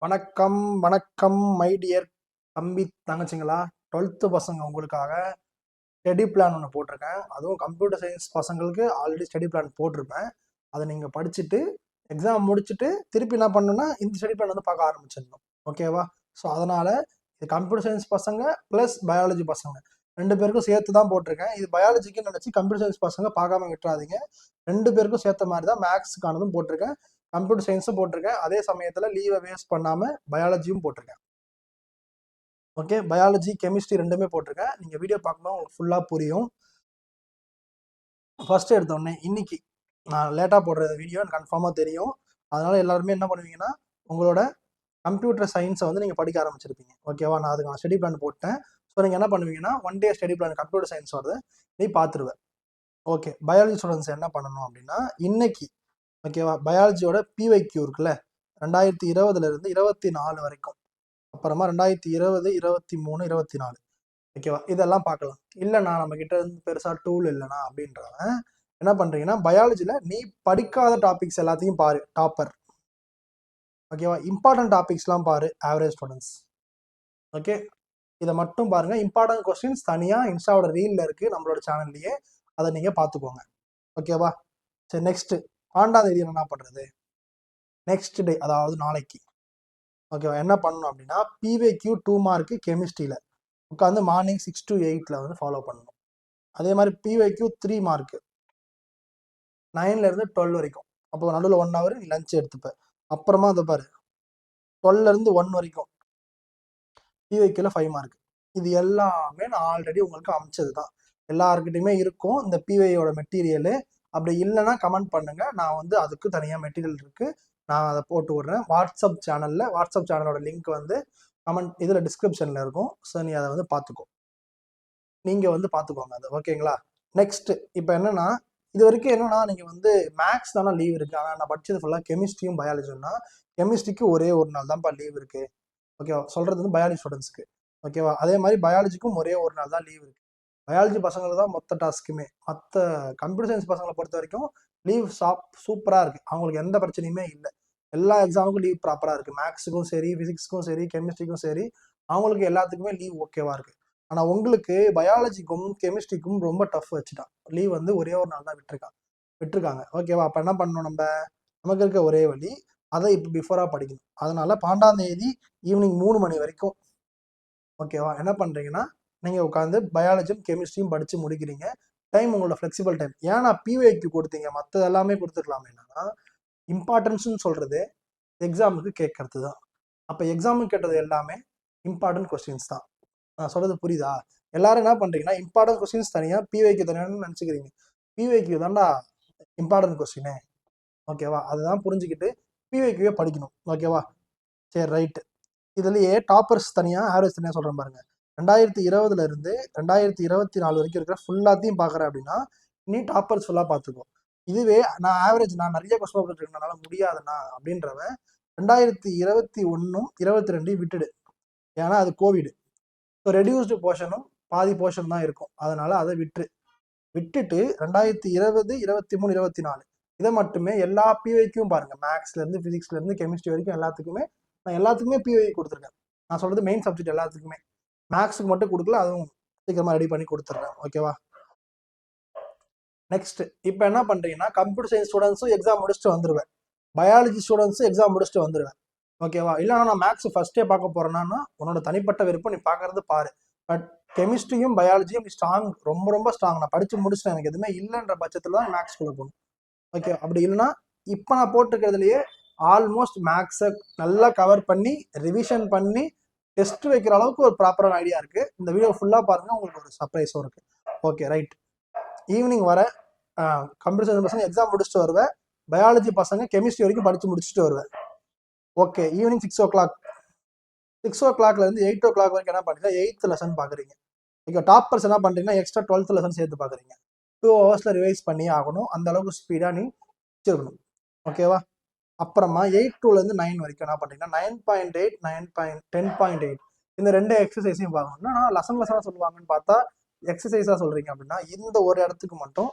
வணக்கம் வணக்கம் my dear தம்பி தங்கச்சிங்களா. 12th பசங்க உங்களுக்காக ஸ்டடி பிளான் ஒன்று போட்டிருக்கேன். அதுவும் கம்ப்யூட்டர் சயின்ஸ் பசங்களுக்கு ஆல்ரெடி ஸ்டடி பிளான் போட்டிருப்பேன். அதை நீங்கள் படிச்சுட்டு எக்ஸாம் முடிச்சுட்டு திருப்பி என்ன பண்ணணும்னா இந்த ஸ்டடி பிளான் வந்து பார்க்க ஆரம்பிச்சிடணும். ஓகேவா? ஸோ அதனால் இது கம்ப்யூட்டர் சயின்ஸ் பசங்க ப்ளஸ் பயாலஜி பசங்க ரெண்டு பேருக்கும் சேர்த்து தான் போட்டிருக்கேன். இது பயாலஜிக்கு நினச்சி கம்ப்யூட்டர் சயின்ஸ் பசங்க பார்க்காம விட்டுறாதீங்க. ரெண்டு பேருக்கும் சேர்த்த மாதிரி தான் மேக்ஸுக்கானதும் போட்டிருக்கேன், கம்ப்யூட்டர் சயின்ஸும் போட்டிருக்கேன். அதே சமயத்தில் லீவை வேஸ்ட் பண்ணாமல் பயாலஜியும் போட்டிருக்கேன். ஓகே, பயாலஜி கெமிஸ்ட்ரி ரெண்டுமே போட்டிருக்கேன். நீங்கள் வீடியோ பார்க்கும்போது உங்களுக்கு ஃபுல்லாக புரியும். ஃபர்ஸ்ட் எடுத்தோடனே இன்னைக்கு நான் லேட்டாக போடுற வீடியோ எனக்கு கன்ஃபார்மாக தெரியும். அதனால் எல்லாருமே என்ன பண்ணுவீங்கன்னா உங்களோட கம்ப்யூட்டர் சயின்ஸை வந்து நீங்கள் படிக்க ஆரம்பிச்சிருப்பீங்க. ஓகேவா? நான் அதுக்கு ஸ்டடி பிளான் போட்டேன். ஸோ நீங்கள் என்ன பண்ணுவீங்கன்னா one day study plan computer science வருது, நீ பார்த்துருவேன். ஓகே, பயாலஜி ஸ்டூடெண்ட்ஸ் என்ன பண்ணணும் அப்படின்னா இன்னைக்கு ஓகேவா பயாலஜியோட பிவைக்யூ இருக்குல்ல, 2020 24 வரைக்கும், அப்புறமா 2020 23 24 ஓகேவா, இதெல்லாம் பார்க்கலாம். இல்லைண்ணா நம்ம கிட்ட இருந்து பெருசா டூல் இல்லைண்ணா அப்படின்றவன் என்ன பண்றீங்கன்னா பயாலஜில நீ படிக்காத டாபிக்ஸ் எல்லாத்தையும் பாரு டாப்பர். ஓகேவா? இம்பார்ட்டன்ட் டாபிக்ஸ்லாம் பாரு ஆவரேஜ் ஸ்டூடெண்ட்ஸ். ஓகே, இதை மட்டும் பாருங்க. இம்பார்ட்டன்ட் கொஸ்டின்ஸ் தனியா இன்ஸ்டாவோட ரீல்ல இருக்கு, நம்மளோட சேனல்லையே, அதை நீங்க பார்த்துக்கோங்க. ஓகேவா? சரி, நெக்ஸ்ட் 12ஆம் தேதி என்ன பண்றது? நெக்ஸ்ட் டே, அதாவது நாளைக்கு ஓகேவா, என்ன பண்ணணும் அப்படின்னா பிவேக்யூ 2 மார்க்கு கெமிஸ்ட்ரியில உட்காந்து மார்னிங் 6 to 8 வந்து ஃபாலோ பண்ணணும். அதே மாதிரி பிவைக்யூ 3 மார்க்கு 9 to 12 வரைக்கும். அப்போ நடுவில் 1 hour நீ லஞ்ச் எடுத்துப்ப. அப்புறமா அதை பாரு 12 to 1 வரைக்கும் பிவைக்யூல 5 மார்க். இது எல்லாமே நான் ஆல்ரெடி உங்களுக்கு அமைச்சது தான், எல்லாருக்கிட்டையுமே இருக்கும் இந்த பிவையோட மெட்டீரியலு. அப்படி இல்லைன்னா கமெண்ட் பண்ணுங்க, நான் வந்து அதுக்கு தனியாக மெட்டீரியல் இருக்கு, நான் அதை போட்டு விடுறேன் வாட்ஸ்அப் சேனல்ல. வாட்ஸ்அப் சேனலோட லிங்க் வந்து கமெண்ட் இதில் டிஸ்கிரிப்ஷனில் இருக்கும். ஸோ நீ அதை வந்து பார்த்துக்கோ, நீங்கள் வந்து பார்த்துக்கோங்க அது. ஓகேங்களா? நெக்ஸ்ட் இப்போ என்னன்னா இது வரைக்கும் என்னன்னா நீங்கள் வந்து மேக்ஸ் தானே லீவ் இருக்கு, ஆனால் நான் படிச்சது ஃபுல்லாக கெமிஸ்ட்ரியும் பயாலஜின்னா கெமிஸ்ட்ரிக்கு ஒரே ஒரு நாள் தான்ப்பா லீவ் இருக்கு. ஓகேவா? சொல்றது வந்து பயாலஜி ஸ்டூடெண்ட்ஸ்க்கு. ஓகேவா? அதே மாதிரி பயாலஜிக்கும் ஒரே ஒரு நாள் தான் லீவ் இருக்கு. பயாலஜி பசங்களுக்கு தான் மொத்த டாஸ்க்குமே. மற்ற கம்ப்யூட்டர் சயின்ஸ் பசங்களை பொறுத்த வரைக்கும் லீவ் சூப்பராக இருக்கு, அவங்களுக்கு எந்த பிரச்சனையுமே இல்லை. எல்லா எக்ஸாமுக்கும் லீவ் ப்ராப்பராக இருக்கு, மேக்ஸுக்கும் சரி, பிசிக்ஸ்க்கும் சரி, கெமிஸ்ட்ரிக்கும் சரி, அவங்களுக்கு எல்லாத்துக்குமே லீவ் ஓகேவா இருக்கு. ஆனால் உங்களுக்கு பயாலஜிக்கும் கெமிஸ்ட்ரிக்கும் ரொம்ப டஃப் வச்சுட்டான், லீவ் வந்து ஒரே ஒரு நாள் தான் விட்டுருக்காங்க. ஓகேவா? அப்போ என்ன பண்ணணும் நம்ம, நமக்கு இருக்க ஒரே வழி அதை இப்போ பிஃபோராக படிக்கணும். அதனால 12ஆம் தேதி ஈவினிங் 3 மணி வரைக்கும் ஓகேவா என்ன பண்ணுறீங்கன்னா நீங்கள் உட்காந்து பயாலஜியும் கெமிஸ்ட்ரியும் படித்து முடிக்கிறீங்க. டைம் உங்களோட ஃப்ளெக்சிபிள் டைம். ஏன் நான் பிவைக்கு கொடுத்தீங்க, மற்ற எல்லாமே கொடுத்துருக்கலாம். என்னன்னா இம்பார்ட்டன்ஸ்னு சொல்கிறது எக்ஸாமுக்கு கேட்கறது தான். அப்போ எக்ஸாமுக்கு கேட்டது எல்லாமே இம்பார்ட்டன்ட் கொஸ்டின்ஸ் தான். நான் சொல்கிறது புரியுதா? எல்லாரும் என்ன பண்ணுறீங்கன்னா இம்பார்ட்டன்ட் கொஸ்டின்ஸ் தனியாக பிவைக்கு தனியான்னு நினச்சிக்கிறீங்க. பிவைக்கு தான்டா இம்பார்ட்டன்ட் கொஸ்டினே. ஓகேவா? அதுதான் புரிஞ்சுக்கிட்டு பிவைக்குவே படிக்கணும். ஓகேவா? சரி, ரைட்டு. இதுலயே டாப்பர்ஸ் தனியா ஆவரேஜ் தனியா சொல்றேன் பாருங்க. 2020 2024 வரைக்கும் இருக்கிற ஃபுல்லாத்தையும் பாக்குறேன் அப்படின்னா நீ டாப்பர்ஸ் ஃபுல்லா பாத்துக்கோ. இதுவே நான் ஆவரேஜ், நான் நிறைய கொஸ்டின் பேப்பர் இருக்கனால முடியாதுண்ணா அப்படின்றவன் 2021 22 விட்டுடு. ஏன்னா அது கோவிட். ஸோ ரெடியூஸ்டு போர்ஷனும் பாதி போர்ஷன் தான் இருக்கும், அதனால அதை விட்டுட்டு 2020 23 24 இதை மட்டுமே எல்லா பிவைக்கும் பாருங்க. மேக்ஸ்ல இருந்து பிசிக்ஸ்ல இருந்து கெமிஸ்ட்ரி வரைக்கும் எல்லாத்துக்குமே பிவை கொடுத்துருக்கேன். நான் சொல்றது மெயின் சப்ஜெக்ட் எல்லாத்துக்குமே, மேக்ஸுக்கு மட்டும் கொடுக்கல, அதுவும் சீக்கிரமா ரெடி பண்ணி கொடுத்துட்றேன். ஓகேவா? நெக்ஸ்ட் இப்போ என்ன பண்றீங்கன்னா கம்ப்யூட்டர் சயின்ஸ் ஸ்டூடெண்ட்ஸும் எக்ஸாம் முடிச்சுட்டு வந்துருவேன், பயாலஜி ஸ்டூடெண்ட்ஸும் எக்ஸாம் முடிச்சுட்டு வந்துருவேன். ஓகேவா? இல்லைனா நான் மேக்ஸ் ஃபர்ஸ்டே பார்க்க போறேன்னா உன்னோட தனிப்பட்ட விருப்பம், நீ பார்க்கறது பாரு. பட் கெமிஸ்ட்ரியும் பயாலஜியும் ஸ்ட்ராங், ரொம்ப ரொம்ப ஸ்ட்ராங். நான் படிச்சு முடிச்சுட்டேன், எனக்கு எதுவுமே இல்லைன்ற பட்சத்தில் தான் மேக்ஸ்குள்ள போகணும். ஓகே, அப்படி இல்லைன்னா இப்போ நான் போட்டிருக்கிறதுலையே ஆல்மோஸ்ட் மேக்ஸை நல்லா கவர் பண்ணி ரிவிஷன் பண்ணி டெஸ்ட் வைக்கிற அளவுக்கு ஒரு ப்ராப்பரான ஐடியா இருக்கு. இந்த வீடியோ ஃபுல்லாக பாருங்க, உங்களுக்கு ஒரு சர்ப்ரைஸும் இருக்கு. Okay, right. ஈவினிங் வர கம்ப்யூட்டர் சயின்ஸ் பசங்க எக்ஸாம் முடிச்சுட்டு வருவேன், பயாலஜி பசங்க கெமிஸ்ட்ரி வரைக்கும் படிச்சு முடிச்சுட்டு வருவேன். ஓகே, ஈவினிங் 6 o'clock 6 o'clock இருந்து 8 o'clock வரைக்கும் என்ன பண்ணுறீங்க, 8th லெசன் பார்க்குறீங்க. ஓகே, டாப்பர்ஸ் என்ன பண்ணுறீங்கன்னா எக்ஸ்ட்ரா 12th லெசன் சேர்த்து பார்க்குறீங்க. 2 hours ரிவைஸ் பண்ணி ஆகணும், அந்த அளவுக்கு ஸ்பீடாக நீ வச்சிருக்கணும். ஓகேவா? அப்புறமா 8 to 9 வரைக்கும் என்ன பண்ணுறீங்கன்னா 9.8 10.8 இந்த ரெண்டு எக்ஸசைஸையும் பார்க்கணும். ஆனால் லெசனாக சொல்லுவாங்கன்னு பார்த்தா எக்ஸசைஸாக சொல்கிறீங்க அப்படின்னா இந்த ஒரு இடத்துக்கு மட்டும்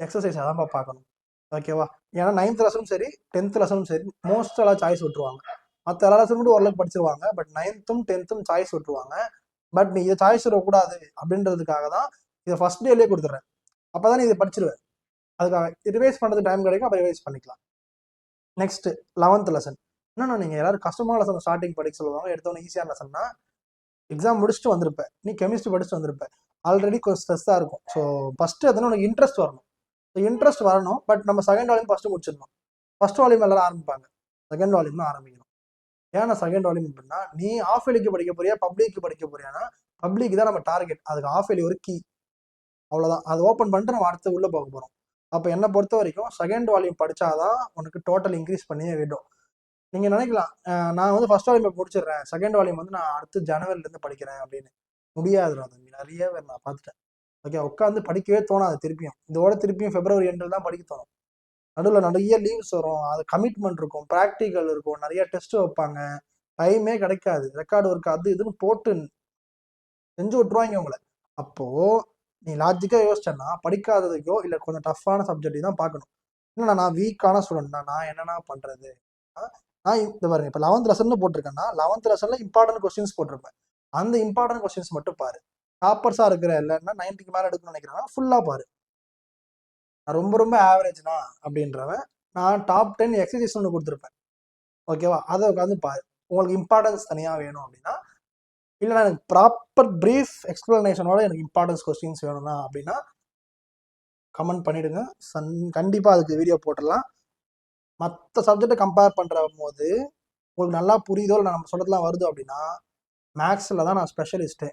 எக்ஸசைஸாக தான் பார்க்கணும். ஓகேவா? ஏன்னா 9th லெசனும் சரி 10th லெசனும் சரி மோஸ்ட் எல்லாம் சாய்ஸ் விட்டுருவாங்க. மற்ற எல்லா லெசன் கூட ஓரளவுக்கு படிச்சிருவாங்க. பட் 9th 10th சாய்ஸ் விட்டுருவாங்க. பட் நீ இதை சாய்ஸ் விடக்கூடாது அப்படின்றதுக்காக தான் இதை ஃபர்ஸ்ட் டேலேயே கொடுத்துட்றேன். அப்பதான் நீ இதை படிச்சிருவேன். அதுக்காக ரிவைஸ் பண்ணுறதுக்கு டைம் கிடைக்கும், அப்போ ரிவைஸ் பண்ணிக்கலாம். Next 11th lesson. என்னன்னா நீங்கள் எல்லாரும் கஷ்டமான லெசன் ஸ்டார்டிங் படிக்க சொல்லுவாங்க. எடுத்தவொன்னே ஈஸியான லெசன்னா எக்ஸாம் முடிச்சுட்டு வந்திருப்பேன், நீ கெமிஸ்ட்ரி படிச்சுட்டு வந்திருப்பேன், ஆல்ரெடி கொஞ்சம் ஸ்ட்ரெஸ்ஸாக இருக்கும். ஸோ ஃபஸ்ட்டு அதுன்னு உனக்கு இன்ட்ரெஸ்ட் வரணும். ஸோ இன்ட்ரெஸ்ட் வரணும். பட் நம்ம செகண்ட் வால்யூம் ஃபஸ்ட்டு முடிச்சிடணும். ஃபர்ஸ்ட் வால்யூம் எல்லாரும் ஆரம்பிப்பாங்க, செகண்ட் வால்யூம் தான் ஆரம்பிக்கணும். ஏன்னா செகண்ட் வால்யூம் அப்படின்னா நீ ஆஃப் எலிக்கு படிக்க போறியா பப்ளிக்கு படிக்க போறியானா பப்ளிக் தான் நம்ம டார்கெட். அதுக்கு ஆஃப் எலி ஒரு கீ, அவ்வளோதான். அது ஓப்பன் பண்ணிட்டு நம்ம அடுத்து உள்ளே போக போகிறோம். அப்போ என்னை பொறுத்த வரைக்கும் செகண்ட் வால்யூம் படித்தாதான் உனக்கு டோட்டல் இன்க்ரீஸ் பண்ணியே விடும். நீங்கள் நினைக்கலாம் நான் வந்து ஃபர்ஸ்ட் வால்யூம் முடிச்சிடுறேன், செகண்ட் வால்யூம் வந்து நான் அடுத்து ஜனவரிலேருந்து படிக்கிறேன் அப்படின்னு. முடியாது. தம்பி நிறைய பேர் நான் பார்த்துட்டேன். ஓகே, உட்காந்து படிக்கவே தோணாது. திருப்பியும் இதோட திருப்பியும் பிப்ரவரி எண்டில் தான் படிக்க தோணும். நடுவில் நிறைய லீவ்ஸ் வரும், அது கமிட்மெண்ட் இருக்கும், ப்ராக்டிக்கல் இருக்கும், நிறைய டெஸ்ட் வைப்பாங்க, டைமே கிடைக்காது, ரெக்கார்டு ஒர்க் அது இதுன்னு போட்டு செஞ்சு விட்டுருவாங்க உங்களை. அப்போ நீ லாஜிக்கா யோசிச்சேன்னா படிக்காததுக்கோ இல்லை கொஞ்சம் டஃப்பான சப்ஜெக்ட் தான் பார்க்கணும். இல்லைண்ணா நான் வீக்கான ஸ்டூடெண்ட்னா நான் என்னென்ன பண்றது? நான் இந்த பாருங்க, இப்போ 11th லெசன் போட்டிருக்கேன்னா 11th லெசன்ல இம்பார்ட்டன்ட் கொஸ்டின்ஸ் போட்டிருப்பேன். அந்த இம்பார்ட்டன்ட் கொஸ்டின்ஸ் மட்டும் பாரு. டாப்பர்ஸா இருக்கிற இல்லைன்னா 90க்கு மேலே எடுக்கணும்னு நினைக்கிறேன்னா ஃபுல்லா பாரு. நான் ரொம்ப ரொம்ப ஆவரேஜ்னா அப்படின்றவன் நான் டாப் 10 எக்ஸசைஸ் ஒன்று கொடுத்துருப்பேன். ஓகேவா, அதை உட்காந்து பாரு. உங்களுக்கு இம்பார்ட்டன்ஸ் தனியாக வேணும் அப்படின்னா, இல்லைனா எனக்கு ப்ராப்பர் ப்ரீஃப் எக்ஸ்பிளனேஷனோட எனக்கு இம்பார்ட்டன்ஸ் கொஸ்டின்ஸ் வேணும்னா அப்படின்னா கமெண்ட் பண்ணிடுங்க. கண்டிப்பாக அதுக்கு வீடியோ போட்டுடலாம். மற்ற சப்ஜெக்டை கம்பேர் பண்ணுற போது உங்களுக்கு நல்லா புரியுதோ இல்லை நம்ம சொல்கிறதுலாம் வருது அப்படின்னா மேக்ஸில் தான் நான் ஸ்பெஷலிஸ்ட்டு.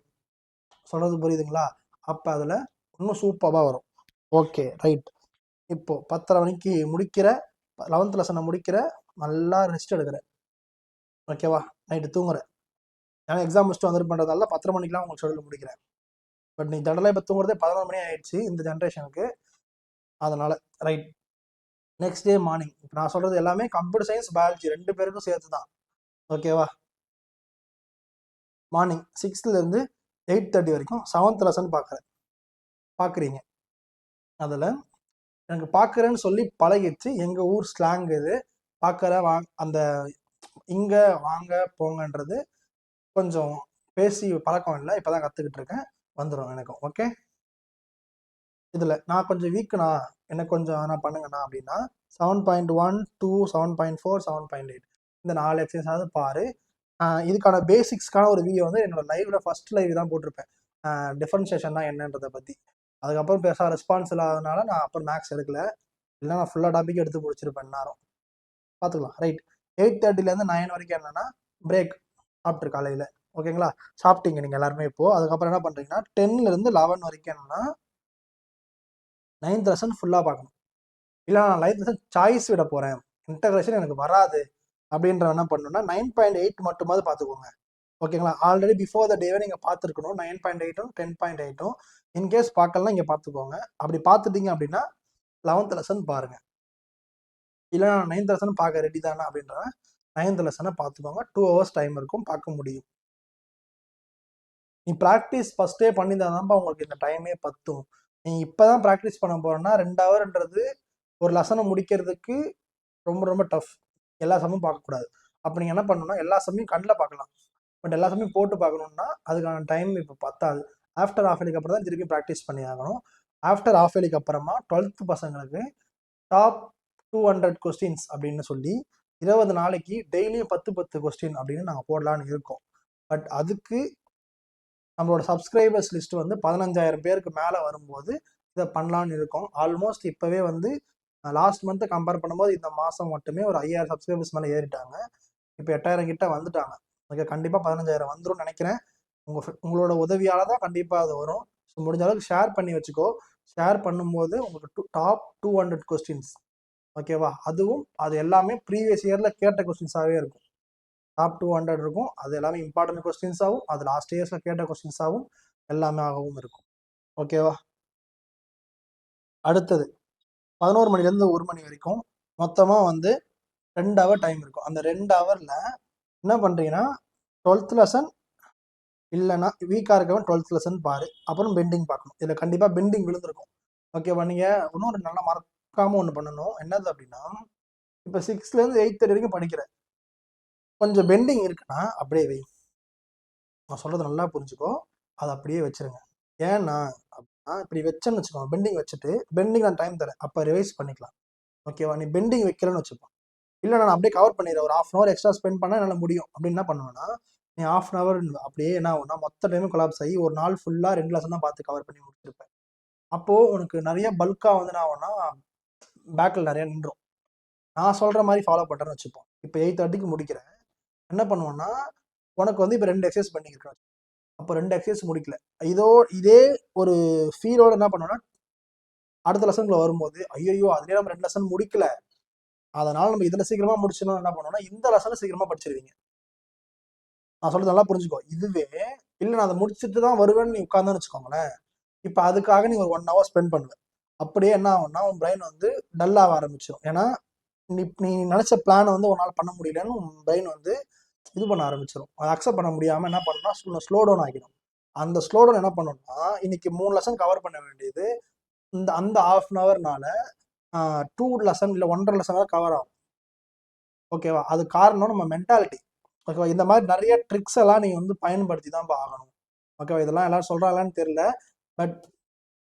சொல்கிறது புரியுதுங்களா? அப்போ அதில் இன்னும் சூப்பராக வரும். Okay right. இப்போது 10:30 மணிக்கு முடிக்கிற 11th லெசனை முடிக்கிற, நல்லா ரெஸ்ட் எடுக்கிறேன். ஓகேவா, நைட்டு தூங்குறேன். ஏன்னா எக்ஸாம் முடிச்சுட்டு வந்துருப்பேன்றதால 10:30 மணிக்கெலாம் உங்களுக்கு ஷெடியூல் முடிக்கிறேன். பட் நீ தடலை இப்போ தூங்குறதே 11 மணி ஆயிடுச்சு இந்த ஜென்ரேஷனுக்கு. அதனால் ரைட். நெக்ஸ்ட் டே மார்னிங் இப்போ நான் சொல்கிறது எல்லாமே கம்ப்யூட்டர் சயின்ஸ் பயாலஜி 2 பேருக்கும் சேர்த்து தான். ஓகேவா, மார்னிங் 6லேருந்து 8:30 வரைக்கும் 7th லெசன் பார்க்குறீங்க. அதில் எனக்கு பார்க்குறேன்னு சொல்லி பழகிடுச்சு. எங்கள் ஊர் ஸ்லாங் இது. பார்க்குற அந்த இங்கே வாங்க போங்கன்றது கொஞ்சம் பேசி பழக்கம் இல்லை, இப்போ தான் கற்றுக்கிட்டு இருக்கேன். வந்துடும் எனக்கும். ஓகே, இதில் நான் கொஞ்சம் வீக்குண்ணா, எனக்கு கொஞ்சம் நான் பண்ணுங்கண்ணா அப்படின்னா 7.1 2 7.4 7.8 இந்த 4 எக்ஸசைஸாவது பாரு. இதுக்கான பேசிக்ஸ்க்கான ஒரு வீடியோ வந்து என்னோட லைவ்ல ஃபர்ஸ்ட் லைவ் தான் போட்டிருப்பேன், டிஃபரன்ஷியேஷன்னா என்னன்றதை பற்றி. அதுக்கப்புறம் பேச ரெஸ்பான்ஸ் இல்லாதனால நான் அப்புறம் மேக்ஸ் எடுக்கல, இல்லை நான் ஃபுல்லாக டாபிக் எடுத்து முடிச்சிருப்பேன் நேரம். பார்த்துக்கலாம். ரைட். 8:30லேருந்து 9 வரைக்கும் என்னன்னா பிரேக், சாப்பிட்ரு காலையில். ஓகேங்களா, சாப்பிட்டீங்க நீங்கள் எல்லாருமே. இப்போது அதுக்கப்புறம் என்ன பண்ணுறீங்கன்னா 10லேருந்து 11 வரைக்கும் என்னன்னா 9th லெசன் ஃபுல்லாக பார்க்கணும். இல்லை நான் 9th லெசன் சாய்ஸ் விட போகிறேன், இன்டகிரேஷன் எனக்கு வராது அப்படின்ற என்ன பண்ணணும்னா 9.8 மட்டுமாவது பார்த்துக்கோங்க. ஓகேங்களா, ஆல்ரெடி பிஃபோர் த டேவே நீங்கள் பார்த்துருக்கணும் 9.8 10.8. இன்கேஸ் பார்க்கலாம் இங்கே பார்த்துக்கோங்க. அப்படி பார்த்துட்டீங்க அப்படின்னா 11th லெசன் பாருங்க. இல்லை நான் 9th லெசன் பார்க்க ரெடி தானே அப்படின்ற 9th லெசனை பார்த்துக்கோங்க. 2 hours டைம் இருக்கும், பார்க்க முடியும். நீ ப்ராக்டிஸ் ஃபஸ்ட்டே பண்ணியிருந்தாதான்ப்பா உங்களுக்கு இந்த டைமே பத்தும். நீ இப்போ தான் ப்ராக்டிஸ் பண்ண போகிறேன்னா 2 ஹவர்ன்றது ஒரு லெசனை முடிக்கிறதுக்கு ரொம்ப ரொம்ப டஃப். எல்லா சமயம் பார்க்கக்கூடாது. அப்போ நீங்கள் என்ன பண்ணணும்னா எல்லா சமயம் கண்ணில் பார்க்கலாம், பட் எல்லா சமயம் போட்டு பார்க்கணுன்னா அதுக்கான டைம் இப்போ பத்தாது. ஆஃப்டர் ஆஃப் இயர்லிக்கு அப்புறம் தான் திருப்பி ப்ராக்டிஸ் பண்ணி ஆகணும். ஆஃப்டர் ஆஃப் இயர்லிக்கு அப்புறமா 12th பசங்களுக்கு டாப் 200 கொஸ்டின்ஸ் அப்படின்னு சொல்லி 20 நாளைக்கு டெய்லியும் 10 கொஸ்டின் அப்படின்னு நாங்கள் போடலான்னு இருக்கோம். பட் அதுக்கு நம்மளோட சப்ஸ்கிரைபர்ஸ் லிஸ்ட் வந்து 15,000 பேருக்கு மேலே வரும்போது இதை பண்ணலான்னு இருக்கோம். ஆல்மோஸ்ட் இப்போவே வந்து லாஸ்ட் மந்த்தை கம்பேர் பண்ணும்போது இந்த மாதம் மட்டுமே ஒரு 5,000 சப்ஸ்கிரைபர்ஸ் மேலே ஏறிட்டாங்க. இப்போ 8,000 கிட்ட வந்துட்டாங்க. ஓகே, கண்டிப்பாக 15,000 வந்துடும் நினைக்கிறேன். உங்களோட உதவியால் தான் கண்டிப்பாக அது வரும். ஸோ முடிஞ்ச அளவுக்கு ஷேர் பண்ணி வச்சுக்கோ. ஷேர் பண்ணும்போது உங்களுக்கு டாப் 200 கொஸ்டின்ஸ், ஓகேவா, அதுவும் அது எல்லாமே ப்ரீவியஸ் இயரில் கேட்ட கொஸ்டின்ஸாகவே இருக்கும். டாப் 200 இருக்கும். அது எல்லாமே இம்பார்ட்டன்ட் கொஸ்டின்ஸாகவும் அது லாஸ்ட் இயர்ஸில் கேட்ட கொஸ்டின்ஸாகவும் எல்லாமே ஆகவும் இருக்கும். ஓகேவா, அடுத்தது 11 மணிலேருந்து 1 மணி வரைக்கும் மொத்தமாக வந்து 2 ஹவர் டைம் இருக்கும். அந்த 2 ஹவரில் என்ன பண்ணுறீங்கன்னா 12th லெசன் இல்லைன்னா வீக்காக இருக்கவன் 12th லெசன் பாரு. அப்புறம் பெண்டிங் பார்க்கணும். இதில் கண்டிப்பாக பெண்டிங் விழுந்திருக்கும். ஓகேவா, நீங்கள் இன்னொரு நல்லா மறக்காமல் ஒன்று பண்ணணும். என்னது அப்படின்னா இப்போ 6லேருந்து 8:30 வரைக்கும் படிக்கிறேன். கொஞ்சம் பெண்டிங் இருக்குன்னா அப்படியே வை. நான் சொல்றது நல்லா புரிஞ்சுக்கோ. அதை அப்படியே வச்சிருங்க. ஏன்னா அப்படின்னா இப்படி வச்சேன்னு வச்சுக்கோங்க, பெண்டிங் வச்சுட்டு பெண்டிங் நான் டைம் தரேன், அப்போ ரிவைஸ் பண்ணிக்கலாம். ஓகேவா? நீ பெண்டிங் வைக்கலன்னு வச்சுப்போம், இல்லை நான் அப்படியே கவர் பண்ணிடுறேன், ஒரு 1/2 hour எக்ஸ்ட்ரா ஸ்பெண்ட் பண்ணால் என்னால் முடியும் அப்படின்னு என்ன பண்ணுவேன்னா, நீ 1/2 hour அப்படியே என்ன ஆகும்னா மொத்த டைமும் கொலாப்ஸ் ஆகி ஒரு நாள் ஃபுல்லாக 2 லெசன் தான் பார்த்து கவர் பண்ணி முடிச்சிருப்பேன். அப்போது உனக்கு நிறைய பல்காக வந்து என்ன ஆகும்னா பேக்கில் நிறைய நின்றும். நான் சொல்கிற மாதிரி ஃபாலோ பண்ணுறேன்னு வச்சுப்போம். இப்போ 8:30க்கு முடிக்கிறேன், என்ன பண்ணுவேன்னா உனக்கு வந்து இப்போ 2 எக்ஸசைஸ் பண்ணிக்கிறேன், அப்போ 2 எக்ஸசைஸ் முடிக்கல, இதே ஒரு ஃபீலோட என்ன பண்ணுவேன்னா அடுத்த லெசனுக்குள்ள வரும்போது ஐயோ அதுலேயே நம்ம 2 லெசன் முடிக்கல, அதனால நம்ம இதில் சீக்கிரமாக முடிச்சணும் என்ன பண்ணுவோம்னா இந்த லெசனை சீக்கிரமாக படிச்சிருவீங்க. நான் சொல்றது நல்லா புரிஞ்சுக்கோ. இதுவே இல்லை நான் அதை முடிச்சுட்டு தான் வருவேன்னு நீ உட்கார்ந்தான்னு வச்சுக்கோங்களேன், இப்போ அதுக்காக நீ ஒரு 1 hour ஸ்பெண்ட் பண்ணுவேன், அப்படியே என்ன ஆகும்னா உன் பிரெயின் வந்து டல் ஆக ஆரம்பிச்சிடும். ஏன்னா நீ நினைச்ச பிளானை வந்து உன்னால் பண்ண முடியலன்னு உன் பிரெயின் வந்து இது பண்ண ஆரம்பிச்சிடும். அதை அக்செப்ட் பண்ண முடியாமல் என்ன பண்ணணும்னா ஸ்லோ டவுன் ஆகிடும். அந்த ஸ்லோ டவுன் என்ன பண்ணணும்னா இன்னைக்கு 3 லெசன் கவர் பண்ண வேண்டியது அந்த 1/2 hourனால 2 லெசன் இல்லை 1.5 லெசனாக கவர் ஆகும். ஓகேவா? அது காரணம் நம்ம மென்டாலிட்டி. ஓகேவா? இந்த மாதிரி நிறைய ட்ரிக்ஸ் எல்லாம் நீ வந்து பயன்படுத்தி தான் ஆகணும். ஓகேவா? இதெல்லாம் எல்லாரும் சொல்றாங்களான்னு தெரியல, பட்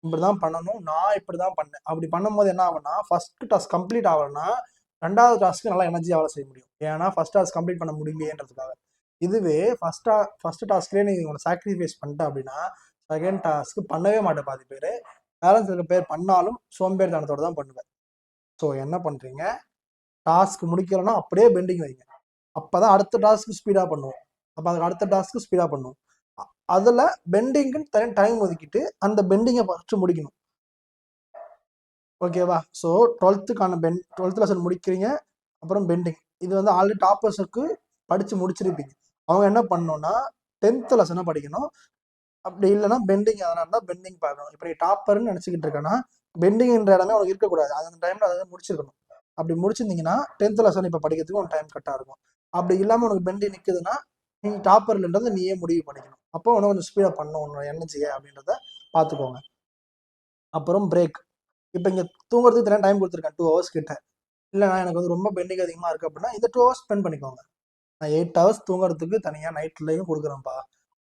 இப்படிதான் பண்ணணும். நான் இப்படிதான் பண்ணேன். அப்படி பண்ணும்போது என்ன ஆகும்னா ஃபர்ஸ்ட் டாஸ்க் கம்ப்ளீட் ஆகலன்னா 2வது டாஸ்க்கு நல்லா எனர்ஜியாக வேலை செய்ய முடியும். ஏன்னா ஃபர்ஸ்ட் டாஸ்க் கம்ப்ளீட் பண்ண முடியலையேன்றதுக்காக. இதுவே ஃபர்ஸ்ட் டாஸ்க்லேயே நீ உங்களை சாக்ரிஃபைஸ் பண்ணிட்ட அப்படின்னா செகண்ட் டாஸ்க்கு பண்ணவே மாட்டேன். பாதி பேர் பேலன்ஸ் இருக்க பேர் பண்ணாலும் சோம்பேறித்தனத்தோட தான் பண்ணுவேன். ஸோ என்ன பண்ணுறீங்க, டாஸ்க் முடிக்கலைன்னா அப்படியே பெண்டிங் வைங்க. அப்போ தான் அடுத்த டாஸ்க்கு ஸ்பீடாக பண்ணுவோம். அப்போ அதுக்கு அடுத்த டாஸ்க்கு ஸ்பீடாக பண்ணுவோம். அதில் பெண்டிங்குன்னு தனி டைம் ஒதுக்கிட்டு அந்த பெண்டிங்கை ஃபஸ்ட்டு முடிக்கணும். ஓகேவா? ஸோ 12th லெசன் முடிக்கிறீங்க, அப்புறம் பெண்டிங். இது வந்து ஆல்ரெடி டாப்பர்ஸுக்கு படித்து முடிச்சிருப்பீங்க. அவங்க என்ன பண்ணணும்னா 10th லெசனை படிக்கணும். அப்படி இல்லைன்னா பெண்டிங் எதனா இருந்தால் பெண்டிங் பார்க்கணும். இப்போ நீ டாப்பர்னு நினச்சிக்கிட்டு இருக்கேன்னா பெண்டிங்ன்ற இடமே உனக்கு இருக்கக்கூடாது, அந்த டைமில் அதை முடிச்சிருக்கணும். அப்படி முடிச்சிருந்தீங்கன்னா 10th லெசன் இப்போ படிக்கிறதுக்கு உனக்கு டைம் கரெக்டாக இருக்கும். அப்படி இல்லாமல் உனக்கு பெண்டிங் நிற்குதுன்னா நீ டாப்பர் இல்லைன்றது நீயே முடிவு பண்ணிக்கணும். அப்போ உனக்கு கொஞ்சம் ஸ்பீடாக பண்ணணும் உன்னோட எனர்ஜியை அப்படின்றத பார்த்துக்கோங்க. அப்புறம் பிரேக். இப்போ இங்கே தூங்குறதுக்கு தனியாக டைம் கொடுத்துருக்கேன் 2 hours கிட்ட. இல்லைண்ணா எனக்கு வந்து ரொம்ப பெண்டிங் அதிகமாக இருக்குது அப்படின்னா இந்த 2 hours ஸ்பெண்ட் பண்ணிக்கோங்க. நான் 8 hours தூங்குறதுக்கு தனியாக நைட்லேயும் கொடுக்குறேன்ப்பா.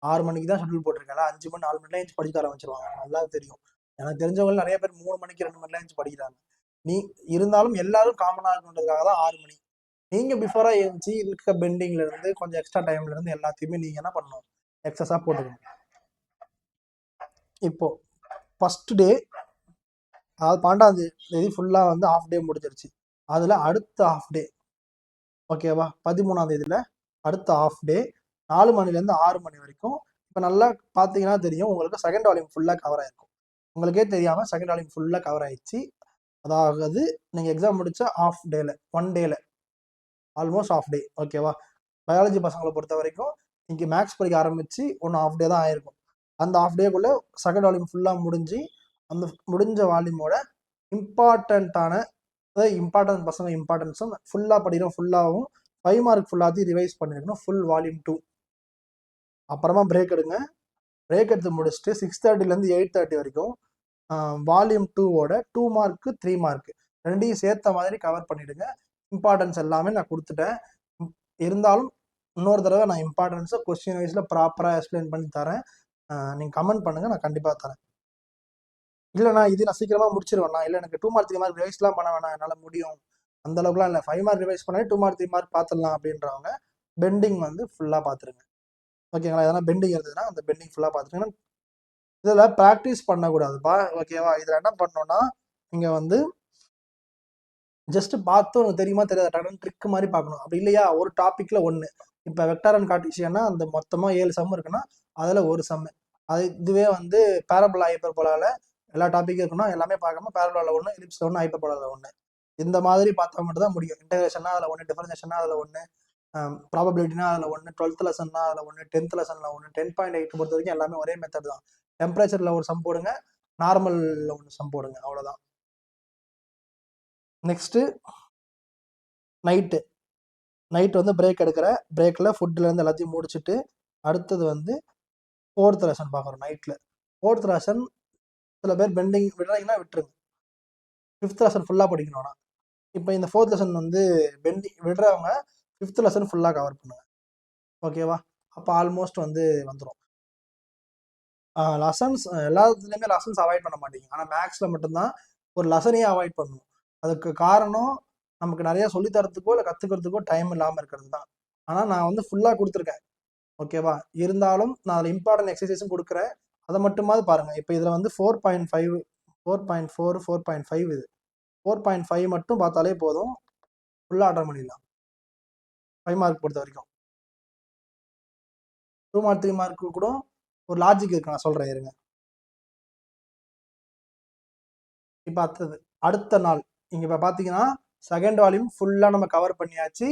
6 மணிக்கு தான் ஷெட்யூல் போட்டிருக்கேன், 5 மணி 4 மணிலாம் எழுந்து படிக்க ஆரம்பிச்சிருவாங்க. நல்லா தெரியும், எனக்கு தெரிஞ்சவங்க நிறைய பேர் 3 மணிக்கு 2 மணிலாம் எழுந்து படிக்கிறாங்க. நீ இருந்தாலும் எல்லாரும் காமனாக இருக்குன்றதுக்காக தான் 6 மணி. நீங்கள் பிஃபோராக எழுந்துச்சு இருக்க பெண்டிங்லேருந்து கொஞ்சம் எக்ஸ்ட்ரா டைம்லேருந்து எல்லாத்தையுமே நீங்கள் என்ன பண்ணணும், எக்ஸஸாக போட்டுக்கணும். இப்போது ஃபஸ்ட் டே அதாவது 12ஆம் தேதி ஃபுல்லாக வந்து ஆஃப் டே முடிஞ்சிருச்சு. அதில் அடுத்த ஆஃப் டே ஓகேவா 13ஆம் தேதியில் அடுத்த ஆஃப் டே 4 மணிலேருந்து 6 மணி வரைக்கும். இப்போ நல்லா பார்த்தீங்கன்னா தெரியும் உங்களுக்கு செகண்ட் வால்யூம் ஃபுல்லாக கவர் ஆகிருக்கும். உங்களுக்கே தெரியாமல் செகண்ட் வால்யூம் ஃபுல்லாக கவர் ஆயிடுச்சு. அதாவது நீங்கள் எக்ஸாம் முடிச்ச ஆஃப் டேல 1 டேல ஆல்மோஸ்ட் ஆஃப் டே. ஓகேவா? பயாலஜி பசங்களை பொறுத்த வரைக்கும் இங்கே மேக்ஸ் படிக்க ஆரம்பித்து ஒன்று ஆஃப் டே தான் ஆயிருக்கும். அந்த ஆஃப் டேக்குள்ளே செகண்ட் வால்யூம் ஃபுல்லாக முடிஞ்சு அந்த முடிஞ்ச வால்யூமோட இம்பார்ட்டண்ட்டான இம்பார்ட்டன்ட் பசங்க இம்பார்ட்டன்ஸும் ஃபுல்லாக படிக்கிறோம். ஃபுல்லாகவும் 5 மார்க் ஃபுல்லாத்தையும் ரிவைஸ் பண்ணியிருக்கணும் ஃபுல் வால்யூம் 2. அப்புறமா பிரேக் எடுங்க. பிரேக் எடுத்து முடிச்சுட்டு 6:30லேருந்து 8:30 வரைக்கும் வால்யூம் 2ஓட 2 மார்க்கு 3 மார்க்கு ரெண்டையும் சேர்த்த மாதிரி கவர் பண்ணிவிடுங்க. இம்பார்ட்டன்ஸ் எல்லாமே நான் கொடுத்துட்டேன். இருந்தாலும் இன்னொரு தடவை நான் இம்பார்ட்டன்ஸை கொஸ்டின் வைஸில் ப்ராப்பராக எக்ஸ்பிளைன் பண்ணி தரேன். நீங்கள் கமெண்ட் பண்ணுங்கள், நான் கண்டிப்பாக தரேன். இல்லைண்ணா இது நான் சீக்கிரமாக முடிச்சிருவேண்ணா, இல்லை எனக்கு 2 மார்க் 3 மார்க் ரிவைஸ்லாம் பண்ண வேணாம், என்னால் முடியும், அந்த அளவுக்குலாம் இல்லை, 5 மார்க் ரிவைஸ் பண்ணி 2 மார்க் 3 மார்க் பார்த்துடலாம் அப்படின்றவங்க பெண்டிங் வந்து ஃபுல்லாக பார்த்துருங்க. ஓகேங்களா? எதனா பெண்டிங் இருந்ததுன்னா அந்த பெண்டிங் ஃபுல்லாக பார்த்துருங்க. இதில் ப்ராக்டிஸ் பண்ணக்கூடாதுப்பா. ஓகேவா? இதில் என்ன பண்ணோன்னா நீங்கள் வந்து ஜஸ்ட் பார்த்து உங்களுக்கு தெரியுமா தெரியாது டக்குனு ட்ரிக் மாதிரி பார்க்கணும். அப்படி இல்லையா ஒரு டாப்பிக்கில் ஒன்று. இப்போ வெக்டார் அண்ட் கார்ட்டீசியன்னா அந்த மொத்தமாக 7 சம் இருக்குன்னா அதில் ஒரு சம்மு. இதுவே வந்து பேரபோலா ஹைப்பர்போலாவில் எல்லா டாப்பிக்கும் இருக்குன்னா எல்லாமே பார்க்காம பேரபோலாவில் ஒன்று, எலிப்ஸில் ஒன்று, ஹைப்பர்போலாவில் ஒன்று, இந்த மாதிரி பார்த்தா மட்டும் தான் முடியும். இன்டகிரேஷன்னா அதில் ஒன்று, டிஃபரன்ஷியேஷன்னா அதில் ஒன்று, ப்ராபபிலிட்டினா அதில் ஒன்று, 12th லெசன்னா அதில் ஒன்று, 10th லெசனில் ஒன்று. 10.8 பொறுத்த வரைக்கும் எல்லாமே ஒரே மெத்தட் தான். டெம்பரேச்சரில் ஒரு சம் போடுங்க, நார்மலில் ஒன்று சம் போடுங்க, அவ்வளோதான். நெக்ஸ்ட்டு நைட்டு வந்து பிரேக் எடுக்கிற பிரேக்கில் ஃபுட்லேருந்து எல்லாத்தையும் முடிச்சுட்டு அடுத்தது வந்து 4th லெசன் பார்க்குறோம் நைட்டில். 4th லெசன் சில பேர் பெண்டிங் விடுறீங்கன்னா விட்டுருங்க, 5th லெசன் ஃபுல்லாக படிக்கணும்னா. இப்போ இந்த 4th லெசன் வந்து பெண்டிங் விடுறவங்க 5th லெசன் ஃபுல்லாக கவர் பண்ணுங்க. ஓகேவா? அப்போ ஆல்மோஸ்ட் வந்து வந்துடும். லெசன்ஸ் எல்லாத்துலேயுமே லெசன்ஸ் அவாய்ட் பண்ண மாட்டீங்க, ஆனால் மேக்ஸில் மட்டும்தான் ஒரு லெசனையே அவாய்ட் பண்ணணும். அதுக்கு காரணம் நமக்கு நிறைய சொல்லித்தரத்துக்கோ இல்லை கற்றுக்கிறதுக்கோ டைம் இல்லாமல் இருக்கிறது தான். ஆனால் நான் வந்து ஃபுல்லாக கொடுத்துருக்கேன். ஓகேவா? இருந்தாலும் நான் அதில் இம்பார்ட்டன்ட் எக்ஸசைஸும் கொடுக்குறேன். அதை மட்டுமாவது பாருங்கள். இப்போ இதில் வந்து 4.5 4.4 4.5 இது 4.5 மட்டும் பார்த்தாலே போதும், ஃபுல்லாக அட்டன் பண்ணிடலாம். 5 மார்க் பொறுத்த வரைக்கும். 2 மார்க் 3 மார்க்கு கூட ஒரு லாஜிக் இருக்கு, நான் சொல்கிறேன் இருங்க. இப்போ அடுத்த நாள் இங்கே இப்போ பார்த்தீங்கன்னா செகண்ட் வால்யூம் ஃபுல்லாக நம்ம கவர் பண்ணியாச்சு.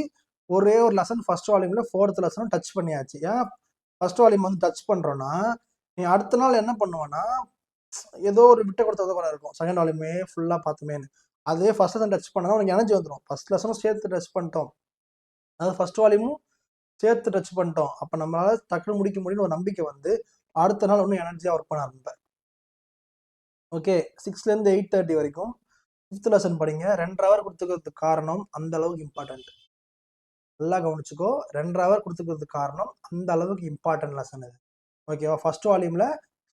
ஒரே ஒரு லெசன் ஃபர்ஸ்ட் வால்யூமில் 4th லெசனும் டச் பண்ணியாச்சு. ஏன் ஃபர்ஸ்ட் வால்யூம் வந்து டச் பண்ணுறோன்னா, நீ அடுத்த நாள் என்ன பண்ணுவேன்னா ஏதோ ஒரு விட்ட கொடுத்தது போல இருக்கும். செகண்ட் வால்யூமே ஃபுல்லாக பார்த்துமேன்னு அதே ஃபர்ஸ்ட் லெசன் டச் பண்ணால் உனக்கு எனர்ஜி வந்துடும். ஃபர்ஸ்ட் லெசனும் சேர்த்து டச் பண்ணிட்டோம், அதாவது ஃபர்ஸ்ட் வால்யூமும் சேர்த்து டச் பண்ணிட்டோம். அப்போ நம்மளால டக்குனு முடிக்க முடியும்னு ஒரு நம்பிக்கை வந்து அடுத்த நாள் இன்னும் எனர்ஜியாக ஒர்க் பண்ண ஆரம்பிப்பேன். ஓகே, 6லேருந்து 8:30 வரைக்கும் 5th லெசன் படிங்க. 2 ஹவர் கொடுத்துக்கிறதுக்கு காரணம் அந்த அளவுக்கு இம்பார்ட்டன்ட். நல்லா கவனிச்சுக்கோ, 2 ஹவர் கொடுத்துக்கிறதுக்கு காரணம் அந்த அளவுக்கு இம்பார்ட்டன்ட் லெசன் இது. ஓகேவா? ஃபர்ஸ்ட் வால்யூமில்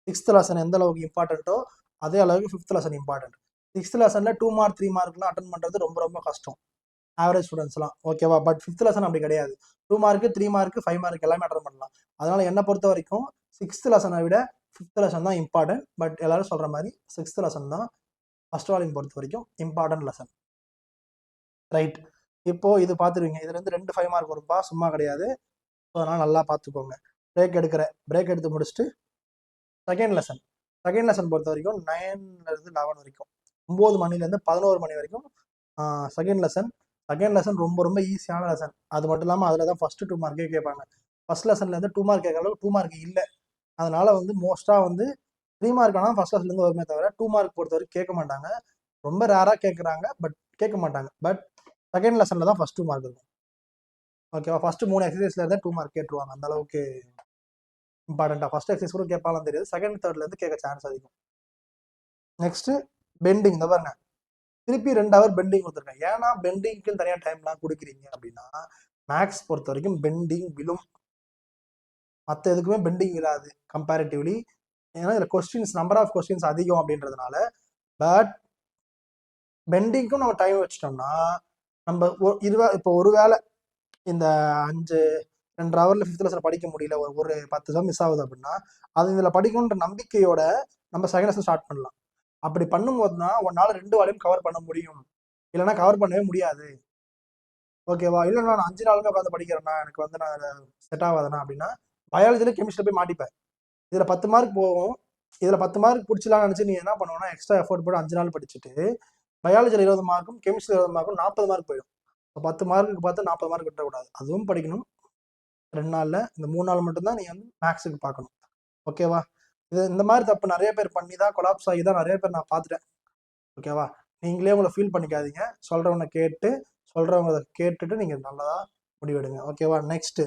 6th லெசன் எந்த அளவுக்கு இம்பார்ட்டன்ட்டோ அதே அளவுக்கு 5th லெசன் இம்பார்ட்டன்ட். 6th லெசனில் 2 மார்க் 3 மார்க்லாம் அட்டன் பண்ணுறது ரொம்ப ரொம்ப கஷ்டம் ஆவரேஜ் ஸ்டூடெண்ட்ஸ்லாம். ஓகேவா? பட் 5th லெசன் அப்படி கிடையாது. 2 மார்க்கு 3 மார்க்கு 5 மார்க் எல்லாமே அட்டன் பண்ணலாம். அதனால என்னை பொறுத்த வரைக்கும் 6th லெசனை விட 5th லெசன் தான் இம்பார்ட்டன்ட். பட் எல்லாரும் சொல்கிற மாதிரி 6th லெசன் தான் ஃபர்ஸ்ட் வால்யூம் பொறுத்த வரைக்கும் இம்பார்ட்டன்ட் லெசன். ரைட், இப்போ இது பார்த்துருவீங்க. இதுலேருந்து 2 5 மார்க் வரும்பா, சும்மா கிடையாது. ஸோ அதனால் நல்லா பார்த்துக்கோங்க. பிரேக் எடுத்து முடிச்சுட்டு செகண்ட் லெசன் பொறுத்த வரைக்கும் 9லேருந்து 11 வரைக்கும் 9 மணிலேருந்து 11 மணி வரைக்கும் செகண்ட் லெசன் ரொம்ப ரொம்ப ஈஸியான லெசன். அது மட்டும் இல்லாமல் அதில் தான் ஃபஸ்ட்டு 2 மார்க்கே கேட்பாங்க. ஃபர்ஸ்ட் லெசன்லேருந்து 2 மார்க் கேட்குற அளவுக்கு 2 மார்க் இல்லை. அதனால வந்து மோஸ்ட்டாக வந்து 3 மார்க் ஆனால் ஃபர்ஸ்ட் லெசன்லேருந்து வருமே தவிர 2 மார்க் பொறுத்த வரைக்கும் கேட்க மாட்டாங்க. ரொம்ப ரேராக கேட்குறாங்க, பட் கேட்க மாட்டாங்க. பட் செகண்ட் லெசனில் தான் ஃபர்ஸ்ட் 2 மார்க் இருக்கும். ஓகேவா? ஃபர்ஸ்ட் 3 எக்ஸசைஸ்ல இருந்தால் 2 மார்க் கேட்டுருவாங்க. அந்த அளவுக்கு இம்பார்ட்டண்ட்டாக ஃபர்ஸ்ட் எக்ஸசைஸ் கூட கேட்பாலும் தெரியாது, செகண்ட் தேர்ட்லேருந்து கேட்க சான்ஸ் அதிகம். Next pending. இந்த பாருங்க, திருப்பி 2 ஹவர் பெண்டிங் கொடுத்துருக்கேன். ஏன்னா பெண்டிங்க்கு தனியாக டைம்லாம் கொடுக்குறீங்க அப்படின்னா, மேக்ஸ் பொறுத்த வரைக்கும் பெண்டிங் விழும், மற்ற எதுக்குமே பெண்டிங் இல்லாது கம்பேரிட்டிவ்லி. ஏன்னா இதில் கொஸ்டின்ஸ் நம்பர் ஆஃப் கொஸ்டின்ஸ் அதிகம் அப்படின்றதுனால. பட் பெண்டிங்க்கும் நம்ம டைம் வச்சிட்டோம்னா நம்ம இப்போ ஒரு வேளை இந்த 2 ஹவரில் 5th லெசன் படிக்க முடியல, ஒரு 10 சம் மிஸ் ஆகுது அப்படின்னா, அது இதில் படிக்கணுன்ற நம்பிக்கையோட நம்ம செகண்ட் லெசன் ஸ்டார்ட் பண்ணலாம். அப்படி பண்ணும்போது தான் உன்னால் 2 வால்யூம் கவர் பண்ண முடியும். இல்லைன்னா கவர் பண்ணவே முடியாது. ஓகேவா? இல்லை நான் 5 நாளுமே உட்காந்து படிக்கிறேன்னா எனக்கு வந்து நான் செட் ஆகாதுண்ணா அப்படின்னா பயாலஜியில் கெமிஸ்ட்ரியில் போய் மாட்டிப்பேன். இதில் 10 மார்க் போகும். இதில் 10 மார்க் பிடிச்சலாம்னு நினச்சி நீ என்ன பண்ணுவோன்னா எக்ஸ்ட்ரா எஃபோர்ட் போட்டு 5 நாள் படிச்சுட்டு பயாலஜியில் 20 மார்க்கும் கெமிஸ்ட்ரியில் 20 மார்க்கும் 40 மார்க் போயிடும். இப்போ 10 மார்க்குக்கு பார்த்து 40 மார்க் விட்டக்கூடாது. அதுவும் படிக்கணும். 2 நாளில் இந்த 3 நாள் மட்டும்தான் நீ வந்து மேக்ஸுக்கு பார்க்கணும். ஓகேவா? இந்த மாதிரி தப்பு நிறைய பேர் பண்ணி தான் கொலாப்ஸ் ஆகி தான் நிறைய பேர் நான் பார்த்துட்டேன். ஓகேவா? நீங்களே உங்களை ஃபீல் பண்ணிக்காதீங்க. சொல்கிறவங்க கேட்டுட்டு நீங்கள் நல்லா முடிவெடுங்க. ஓகேவா? நெக்ஸ்ட்டு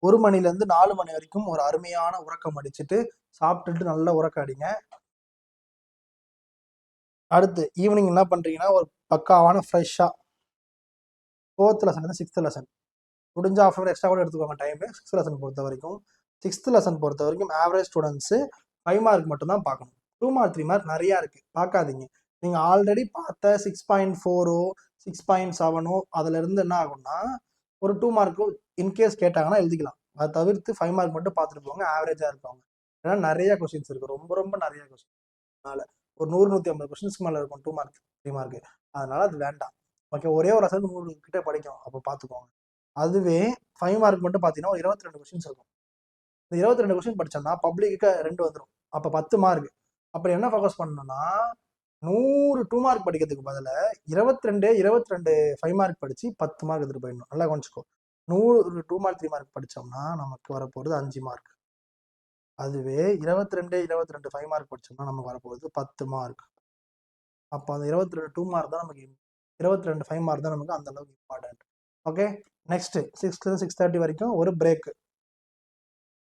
1 மணிலேருந்து 4 மணி வரைக்கும் ஒரு அருமையான உறக்கம் அடிச்சுட்டு சாப்பிட்டுட்டு நல்லா உறக்கம் அடிங்க. அடுத்து ஈவினிங் என்ன பண்ணுறீங்கன்னா ஒரு பக்காவான ஃப்ரெஷ்ஷாக 4th லெசன்லேருந்து 6th லெசன் முடிஞ்ச ஆஃப் ஹவர் எக்ஸ்ட்ரா கூட எடுத்துக்கோங்க டைமு. 6th லெசன் பொறுத்த வரைக்கும் 6th லெசன் பொறுத்த வரைக்கும் ஆவரேஜ் ஸ்டூடெண்ட்ஸு 5 மார்க் மட்டும்தான் பார்க்கணும். 2 மார்க் 3 மார்க் நிறையா இருக்குது, பார்க்காதீங்க. நீங்கள் ஆல்ரெடி பார்த்த 6.4ஓ 6.7ஓ அதிலிருந்து என்ன ஆகும்னா ஒரு 2 மார்க்கு இன்கேஸ் கேட்டாங்கன்னா எழுதிக்கலாம். அதை தவிர்த்து 5 மார்க் மட்டும் பார்த்துட்டு போங்க, ஆவரேஜாக இருப்பாங்க. ஏன்னா நிறைய கொஸ்டின்ஸ் இருக்குது, ரொம்ப ரொம்ப நிறைய கொஸ்டின். அதனால் ஒரு 100-150 கொஸ்டின்ஸ்க்கு மேலே இருக்கும் 2 மார்க் 3 மார்க்கு. அதனால அது வேண்டாம். ஓகே, ஒரே ஒரு லெசன் 100 கிட்டே படிக்கும், அப்போ பார்த்துக்கோங்க. அதுவே 5 மார்க் மட்டும் பார்த்தீங்கன்னா 22 கொஸ்டின்ஸ் இருக்கும். இந்த 22 கொஸ்டின் படிச்சோம்னா பப்ளிக்கு 2 வந்துடும், அப்போ 10 மார்க். அப்படி என்ன ஃபோக்கஸ் பண்ணணும்னா 100 2 மார்க் படிக்கிறதுக்கு பதிலாக 22 5 மார்க் படித்து 10 மார்க் எடுத்துகிட்டு போயிடணும். நல்லா கொஞ்சிக்கோ. 100 2 மார்க் 3 மார்க் படித்தோம்னா நமக்கு வரப்போகிறது 5 மார்க். அதுவே 22 5 மார்க் படித்தோம்னா நமக்கு வரப்போகிறது 10 மார்க். அப்போ அந்த 22 2 மார்க் தான் நமக்கு 22 5 மார்க் தான் நமக்கு அந்த அளவுக்கு இம்பார்ட்டன்ட். ஓகே, நெக்ஸ்ட்டு 6 6:30 வரைக்கும் ஒரு பிரேக்கு.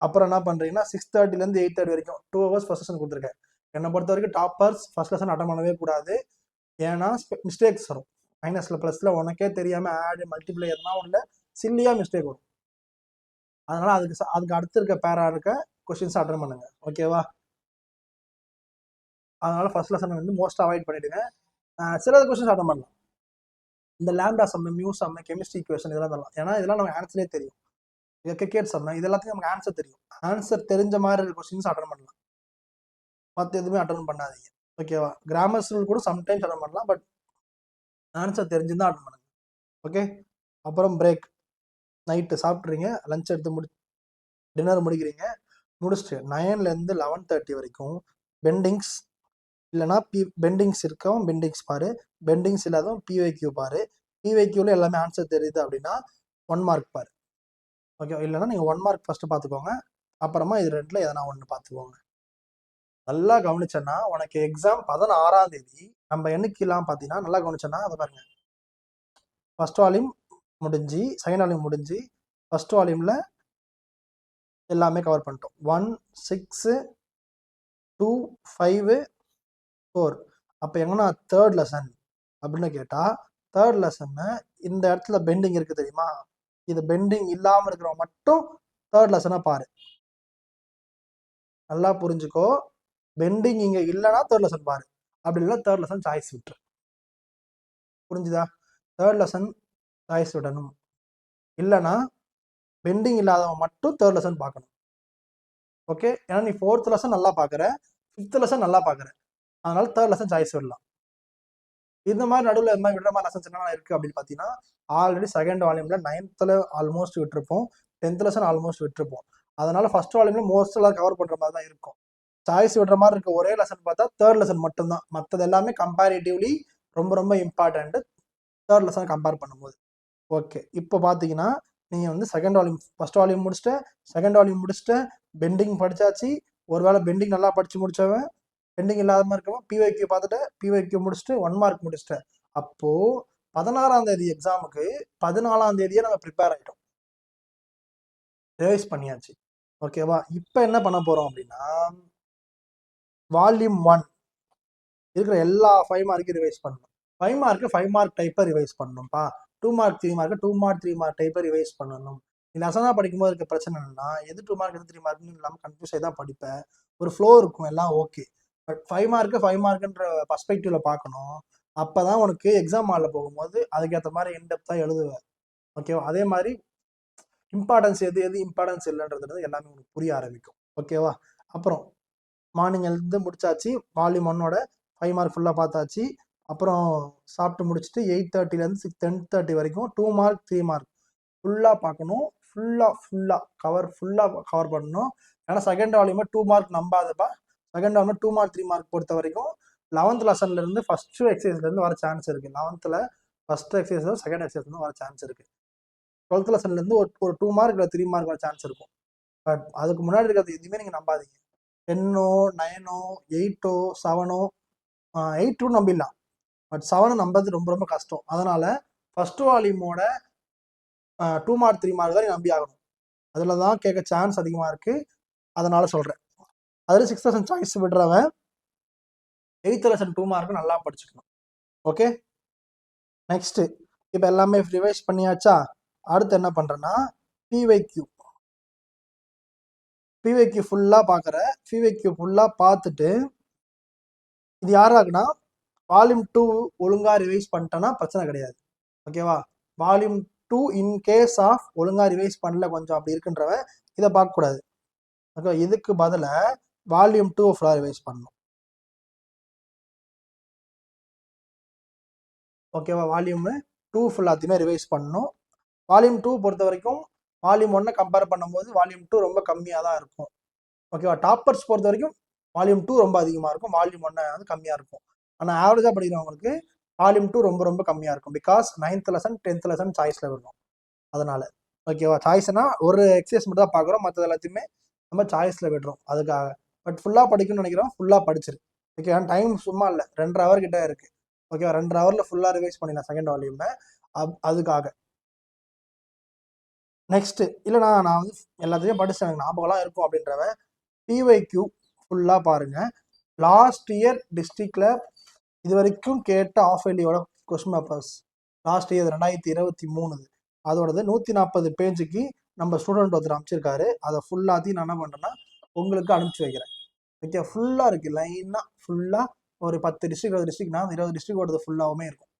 அப்புறம் என்ன பண்ணுறீங்கன்னா 6:30லேருந்து 8:30 வரைக்கும் 2 ஹவர்ஸ் ஃபர்ஸ்ட் லெசன் கொடுத்துருக்கேன். என்னை பொறுத்த வரைக்கும் டாப்பர்ஸ் ஃபர்ஸ்ட் லெசன் அட்டன் பண்ணவே கூடாது. ஏன்னா மிஸ்டேக்ஸ் வரும். மைனஸில் ப்ளஸில் உனக்கே தெரியாமல் ஆடு மல்டிப்ளை எதுனா ஒன்று சில்லியாக மிஸ்டேக் வரும். அதனால் அதுக்கு அடுத்து இருக்க பேரா இருக்க கொஷின்ஸ் அட்டன் பண்ணுங்க. ஓகேவா? அதனால் ஃபர்ஸ்ட் லெசன் வந்து மோஸ்ட் அவாய்ட் பண்ணிவிடுங்க. சில கொஷின்ஸ் அட்டன் பண்ணலாம். இந்த லேம்டா சம்மு, மியூ சம்மு, கெமிஸ்ட்ரி ஈக்குவேஷன் இதெல்லாம் தரலாம். ஏன்னா இதெல்லாம் நமக்கு ஆன்சரே தெரியும். கிரிக்கெட் சம்மு இது எல்லாத்தையும் நமக்கு ஆன்சர் தெரியும். ஆன்சர் தெரிஞ்ச மாதிரி இருக்க கொஸ்டின்ஸ் அட்டன் பண்ணலாம். மற்ற எதுவுமே அட்டன் பண்ணாதீங்க. ஓகேவா? கிராமர் ரூல் கூட சம்டைம்ஸ் அட்டன் பண்ணலாம். பட் ஆன்சர் தெரிஞ்சுதான் அட்டன் பண்ணுங்க. ஓகே. அப்புறம் பிரேக். நைட்டு சாப்பிட்றீங்க, லஞ்ச் எடுத்து டின்னர் முடிக்கிறீங்க. முடிச்சுட்டு 9லேருந்து 11:30 வரைக்கும் பெண்டிங்ஸ் இல்லைனா பெண்டிங்ஸ் இருக்கவும் பெண்டிங்ஸ் பாரு, பெண்டிங்ஸ் இல்லாதவும் பிஒய்க்யூ பாரு. பிஒய்க்யூவில் எல்லாமே ஆன்சர் தெரியுது அப்படின்னா 1 மார்க் பாரு. ஓகே. இல்லைன்னா நீங்கள் 1 மார்க் ஃபஸ்ட்டு பார்த்துக்கோங்க. அப்புறமா இது ரெண்டில் எதனா ஒன்று பார்த்துக்கோங்க. நல்லா கவனிச்சேன்னா உனக்கு எக்ஸாம் 16ஆம் தேதி நம்ம எண்ணிக்கைலாம் பார்த்தீங்கன்னா நல்லா கவனிச்சேன்னா அதை பாருங்க. ஃபர்ஸ்ட் வால்யூம் முடிஞ்சு, செகண்ட் வால்யூம் முடிஞ்சு, ஃபர்ஸ்ட் வால்யூமில் எல்லாமே கவர் பண்ணிட்டோம். 1, 6, 2, 5, 4. அப்போ எங்கன்னா தேர்ட் லெசன் அப்படின்னு கேட்டால் தேர்ட் லெசன்னு இந்த இடத்துல பெண்டிங் இருக்குது தெரியுமா? இது பெண்டிங் இல்லாமல் இருக்கிறவங்க மட்டும் தேர்ட் லெசனை பாரு. நல்லா புரிஞ்சுக்கோ. பெண்டிங் இங்கே இல்லைன்னா தேர்ட் லெசன் பாரு. அப்படி இல்லை தேர்ட் லெசன் சாய்ஸ் விட்டுரு. புரிஞ்சுதா? தேர்ட் லெசன் சாய்ஸ் விடணும். இல்லைன்னா பெண்டிங் இல்லாதவன் மட்டும் தேர்ட் லெசன் பார்க்கணும். ஓகே. ஏன்னா நீ 4th லெசன் நல்லா பார்க்குற, 5th லெசன் நல்லா பார்க்குற, அதனால தேர்ட் லெசன் சாய்ஸ் விடலாம். இந்த மாதிரி நடுவில் இந்த மாதிரி விடுற மாதிரி லெசன்ஸ் என்னென்ன இருக்குது அப்படின்னு பார்த்தீங்கன்னா ஆல்ரெடி செகண்ட் வால்யூமில் 9th ஆல்மோஸ்ட் விட்டுருப்போம், 10th லெசன் ஆல்மோஸ்ட் விட்டுருப்போம். அதனால ஃபர்ஸ்ட் வால்யூமில் மோஸ்ட் எல்லாம் கவர் பண்ணுற மாதிரி தான் இருக்கும். சாய்ஸ் விடுற மாதிரி இருக்க ஒரே லெசன் பார்த்தா தேர்ட் லெசன் மட்டும்தான். மற்றது எல்லாமே கம்பேரிட்டிவ்லி ரொம்ப ரொம்ப இம்பார்ட்டன்ட்டு தேர்ட் லெசன் கம்பேர் பண்ணும்போது. ஓகே. இப்போ பார்த்தீங்கன்னா நீங்கள் வந்து செகண்ட் வால்யூம் ஃபர்ஸ்ட் வால்யூம் முடிச்சுட்டு செகண்ட் வால்யூம் முடிச்சுட்டு பெண்டிங் படித்தாச்சு. ஒருவேளை பெண்டிங் நல்லா படித்து முடித்தவன் பெண்டிங் இல்லாத மாதிரி இருக்கவன் பிஒய்க்யூ பார்த்துட்டு பிஒய்க்யூ முடிச்சுட்டு 1 மார்க் முடிச்சுட்டு அப்போது 16ஆம் தேதி எக்ஸாமுக்கு 14ஆம் தேதியே நம்ம ப்ரிப்பேர் ஆகிட்டோம், ரிவைஸ் பண்ணியாச்சு. ஓகேவா? இப்போ என்ன பண்ண போகிறோம் அப்படின்னா வால்யூம் 1 இருக்கிற எல்லா 5 மார்க்கையும் ரிவைஸ் பண்ணணும். 5 மார்க்கு 5 மார்க் டைப்பை ரிவைஸ் பண்ணணும்ப்பா. 2 மார்க் 3 மார்க்கு 2 மார்க் 3 மார்க் டைப்பை ரிவைஸ் பண்ணணும். நீ லெசனாக படிக்கும்போது இருக்க பிரச்சனை என்னன்னா எது 2 மார்க் எது 3 மார்க்னு இல்லாமல் கன்ஃபியூஸ் ஆகி தான் படிப்பேன். ஒரு ஃப்ளோ இருக்கும், எல்லாம் ஓகே. பட் 5 மார்க்கு 5 மார்க்குன்ற பர்ஸ்பெக்டிவ்ல பார்க்கணும். அப்போ தான் உனக்கு எக்ஸாம் ஹாலில் போகும்போது அதுக்கேற்ற மாதிரி இன்டெப்த்தாக எழுதுவேன். ஓகேவா? அதே மாதிரி இம்பார்ட்டன்ஸ் எது எது இம்பார்ட்டன்ஸ் இல்லைன்றது எல்லாமே உனக்கு புரிய ஆரம்பிக்கும். ஓகேவா? அப்புறம் மார்னிங் எழுந்து முடிச்சாச்சு. வால்யூம் 1ஓட 5 மார்க் ஃபுல்லாக பார்த்தாச்சு. அப்புறம் சாப்பிட்டு முடிச்சுட்டு 8:30லேருந்து 10:30 வரைக்கும் 2 மார்க் 3 மார்க் ஃபுல்லாக பார்க்கணும். ஃபுல்லாக கவர் பண்ணணும். ஏன்னா செகண்ட் வால்யூமை 2 மார்க் நம்பாதப்பா. செகண்ட் வால்யூமை 2 மார்க் 3 மார்க் பொறுத்த வரைக்கும் 11th லெசன்லேருந்து ஃபஸ்ட்டு எக்ஸசைஸ்லேருந்து வர சான்ஸ் இருக்குது. 11th ஃபஸ்ட் எக்ஸசைஸ் செகண்ட் எக்ஸசைஸ்லேருந்து வர சான்ஸ் இருக்குது. 12th லெசன்லேருந்து ஒரு 2 மார்க் இல்லை 3 மார்க் வர சான்ஸ் இருக்கும். பட் அதுக்கு முன்னாடி இருக்கிறது எதுவுமே நீங்கள் நம்பாதீங்க. 10ஓ 9ஓ 8ஓ 7ஓ 8 நம்பிடலாம். பட் 7 நம்பது ரொம்ப ரொம்ப கஷ்டம். அதனால ஃபர்ஸ்ட் வால்யூமோட 2 மார்க் 3 மார்க் தான் நம்பி ஆகணும். அதில் தான் கேட்க சான்ஸ் அதிகமாக இருக்குது. அதனால சொல்கிறேன். அதில் 6th லெசன் சாய்ஸ் விடுறவன் 8th லெசன் 2 மார்க்கு நல்லா படிச்சுக்கணும். ஓகே. நெக்ஸ்ட்டு இப்போ எல்லாமே ரிவைஸ் பண்ணியாச்சா? அடுத்து என்ன பண்ணுறேன்னா பிவைக்யூ ஃபுல்லாக பார்க்குறேன். பிவைக்யூ ஃபுல்லாக பார்த்துட்டு இது யாராக்குன்னா வால்யூம் 2 ஒழுங்காக ரிவைஸ் பண்ணிட்டேன்னா பிரச்சனை கிடையாது. ஓகேவா? வால்யூம் 2 இன் கேஸ் ஆஃப் ஒழுங்காக ரிவைஸ் பண்ணல கொஞ்சம் அப்படி இருக்குன்றவன் இதை பார்க்கக்கூடாது. ஓகே. இதுக்கு பதிலாக வால்யூம் 2 ஃபுல்லாக ரிவைஸ் பண்ணணும். ஓகேவா? வால்யூம் 2 ஃபுல்லாத்தையுமே ரிவைஸ் பண்ணணும். வால்யூம் 2 பொறுத்த வரைக்கும் வால்யூம் 1 கம்பேர் பண்ணும்போது வால்யூம் 2 ரொம்ப கம்மியாக தான் இருக்கும். ஓகேவா? டாப்பர்ஸ் பொறுத்த வரைக்கும் வால்யூம் 2 ரொம்ப அதிகமாக இருக்கும், வால்யூம் 1 வந்து கம்மியாக இருக்கும். ஆனால் ஆவரேஜாக படிக்கிறவங்களுக்கு வால்யூம் 2 ரொம்ப ரொம்ப கம்மியாக இருக்கும். Because 9th lesson 10th lesson சாய்ஸில் வரும். அதனால ஓகேவா? சாய்ஸ்னா ஒரு எக்ஸசைஸ் மட்டும் தான் பார்க்குறோம், மற்றது எல்லாத்தையுமே நம்ம சாய்ஸில் விடுறோம். அதுக்காக பட் ஃபுல்லாக படிக்கணும்னு நினைக்கிறோம், ஃபுல்லாக படிச்சிரு. ஓகே. ஏன்னா டைம் சும்மா இல்லை, 2.5 hour கிட்ட இருக்குது. ஓகேவா? 2.5 hourல ஃபுல்லாக ரிவைஸ் பண்ணிடலாம் செகண்ட் வால்யூமை. அதுக்காக நெக்ஸ்ட்டு இல்லைண்ணா நான் வந்து எல்லாத்தையும் படிச்சேன் எனக்கு ஞாபகம்லாம் இருக்கும் அப்படின்றவன் பிஒய்க்யூ ஃபுல்லாக பாருங்கள். லாஸ்ட் இயர் டிஸ்ட்ரிக்டில் இது வரைக்கும் கேட்ட ஆஃப் இயர்லியோட கொஸ்டின் பேப்பர்ஸ் லாஸ்ட் இயர் 2023 அதோடது 140 பேஜுக்கு நம்ம ஸ்டூடெண்ட் ஒருத்தர் அமைச்சிருக்காரு. அதை ஃபுல்லாத்தையும் நான் என்ன பண்ணுறேன்னா உங்களுக்கு அனுப்பிச்சி வைக்கிறேன். ஓகே, ஃபுல்லாக இருக்குது லைனாக ஃபுல்லாக ஒரு 10 டிஸ்ட்ரிக் 20 டிஸ்ட்ரிக்னா 20 டிஸ்ட்ரிக் ஓடது ஃபுல்லாகவுமே இருக்கும்.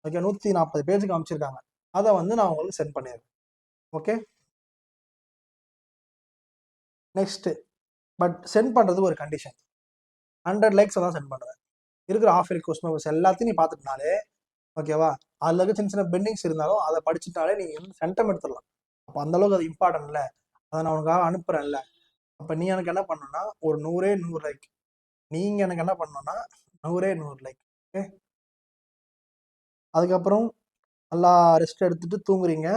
ஓகே, 140 பேஜுக்கு அமைச்சிருக்காங்க. அதை வந்து நான் உங்களுக்கு சென்ட் பண்ணிடுறேன். ஓகே, நெக்ஸ்ட்டு பட் சென்ட் பண்ணுறதுக்கு ஒரு கண்டிஷன், 100 லைக்ஸ் தான் சென்ட் பண்ணுவேன். இருக்கிற ஆஃப் இயர் கொஸ்டின் பேப்பர்ஸ் எல்லாத்தையும் நீ பார்த்துட்டுனாலே ஓகேவா, அதில் இருக்க சின்ன சின்ன பெண்டிங்ஸ் இருந்தாலும் அதை படிச்சுட்டாலே நீங்கள் வந்து சென்டம் எடுத்துடலாம். அப்போ அந்தளவுக்கு அது இம்பார்ட்டன்ட்ல, அதை நான் உனக்காக அனுப்புகிறேன்ல. அப்போ நீ எனக்கு என்ன பண்ணணும்னா ஒரு 100 லைக், நீங்கள் எனக்கு என்ன பண்ணணும்னா 100 லைக். ஓகே, அதுக்கப்புறம் நல்லா ரெஸ்ட் எடுத்துட்டு தூங்குறீங்க.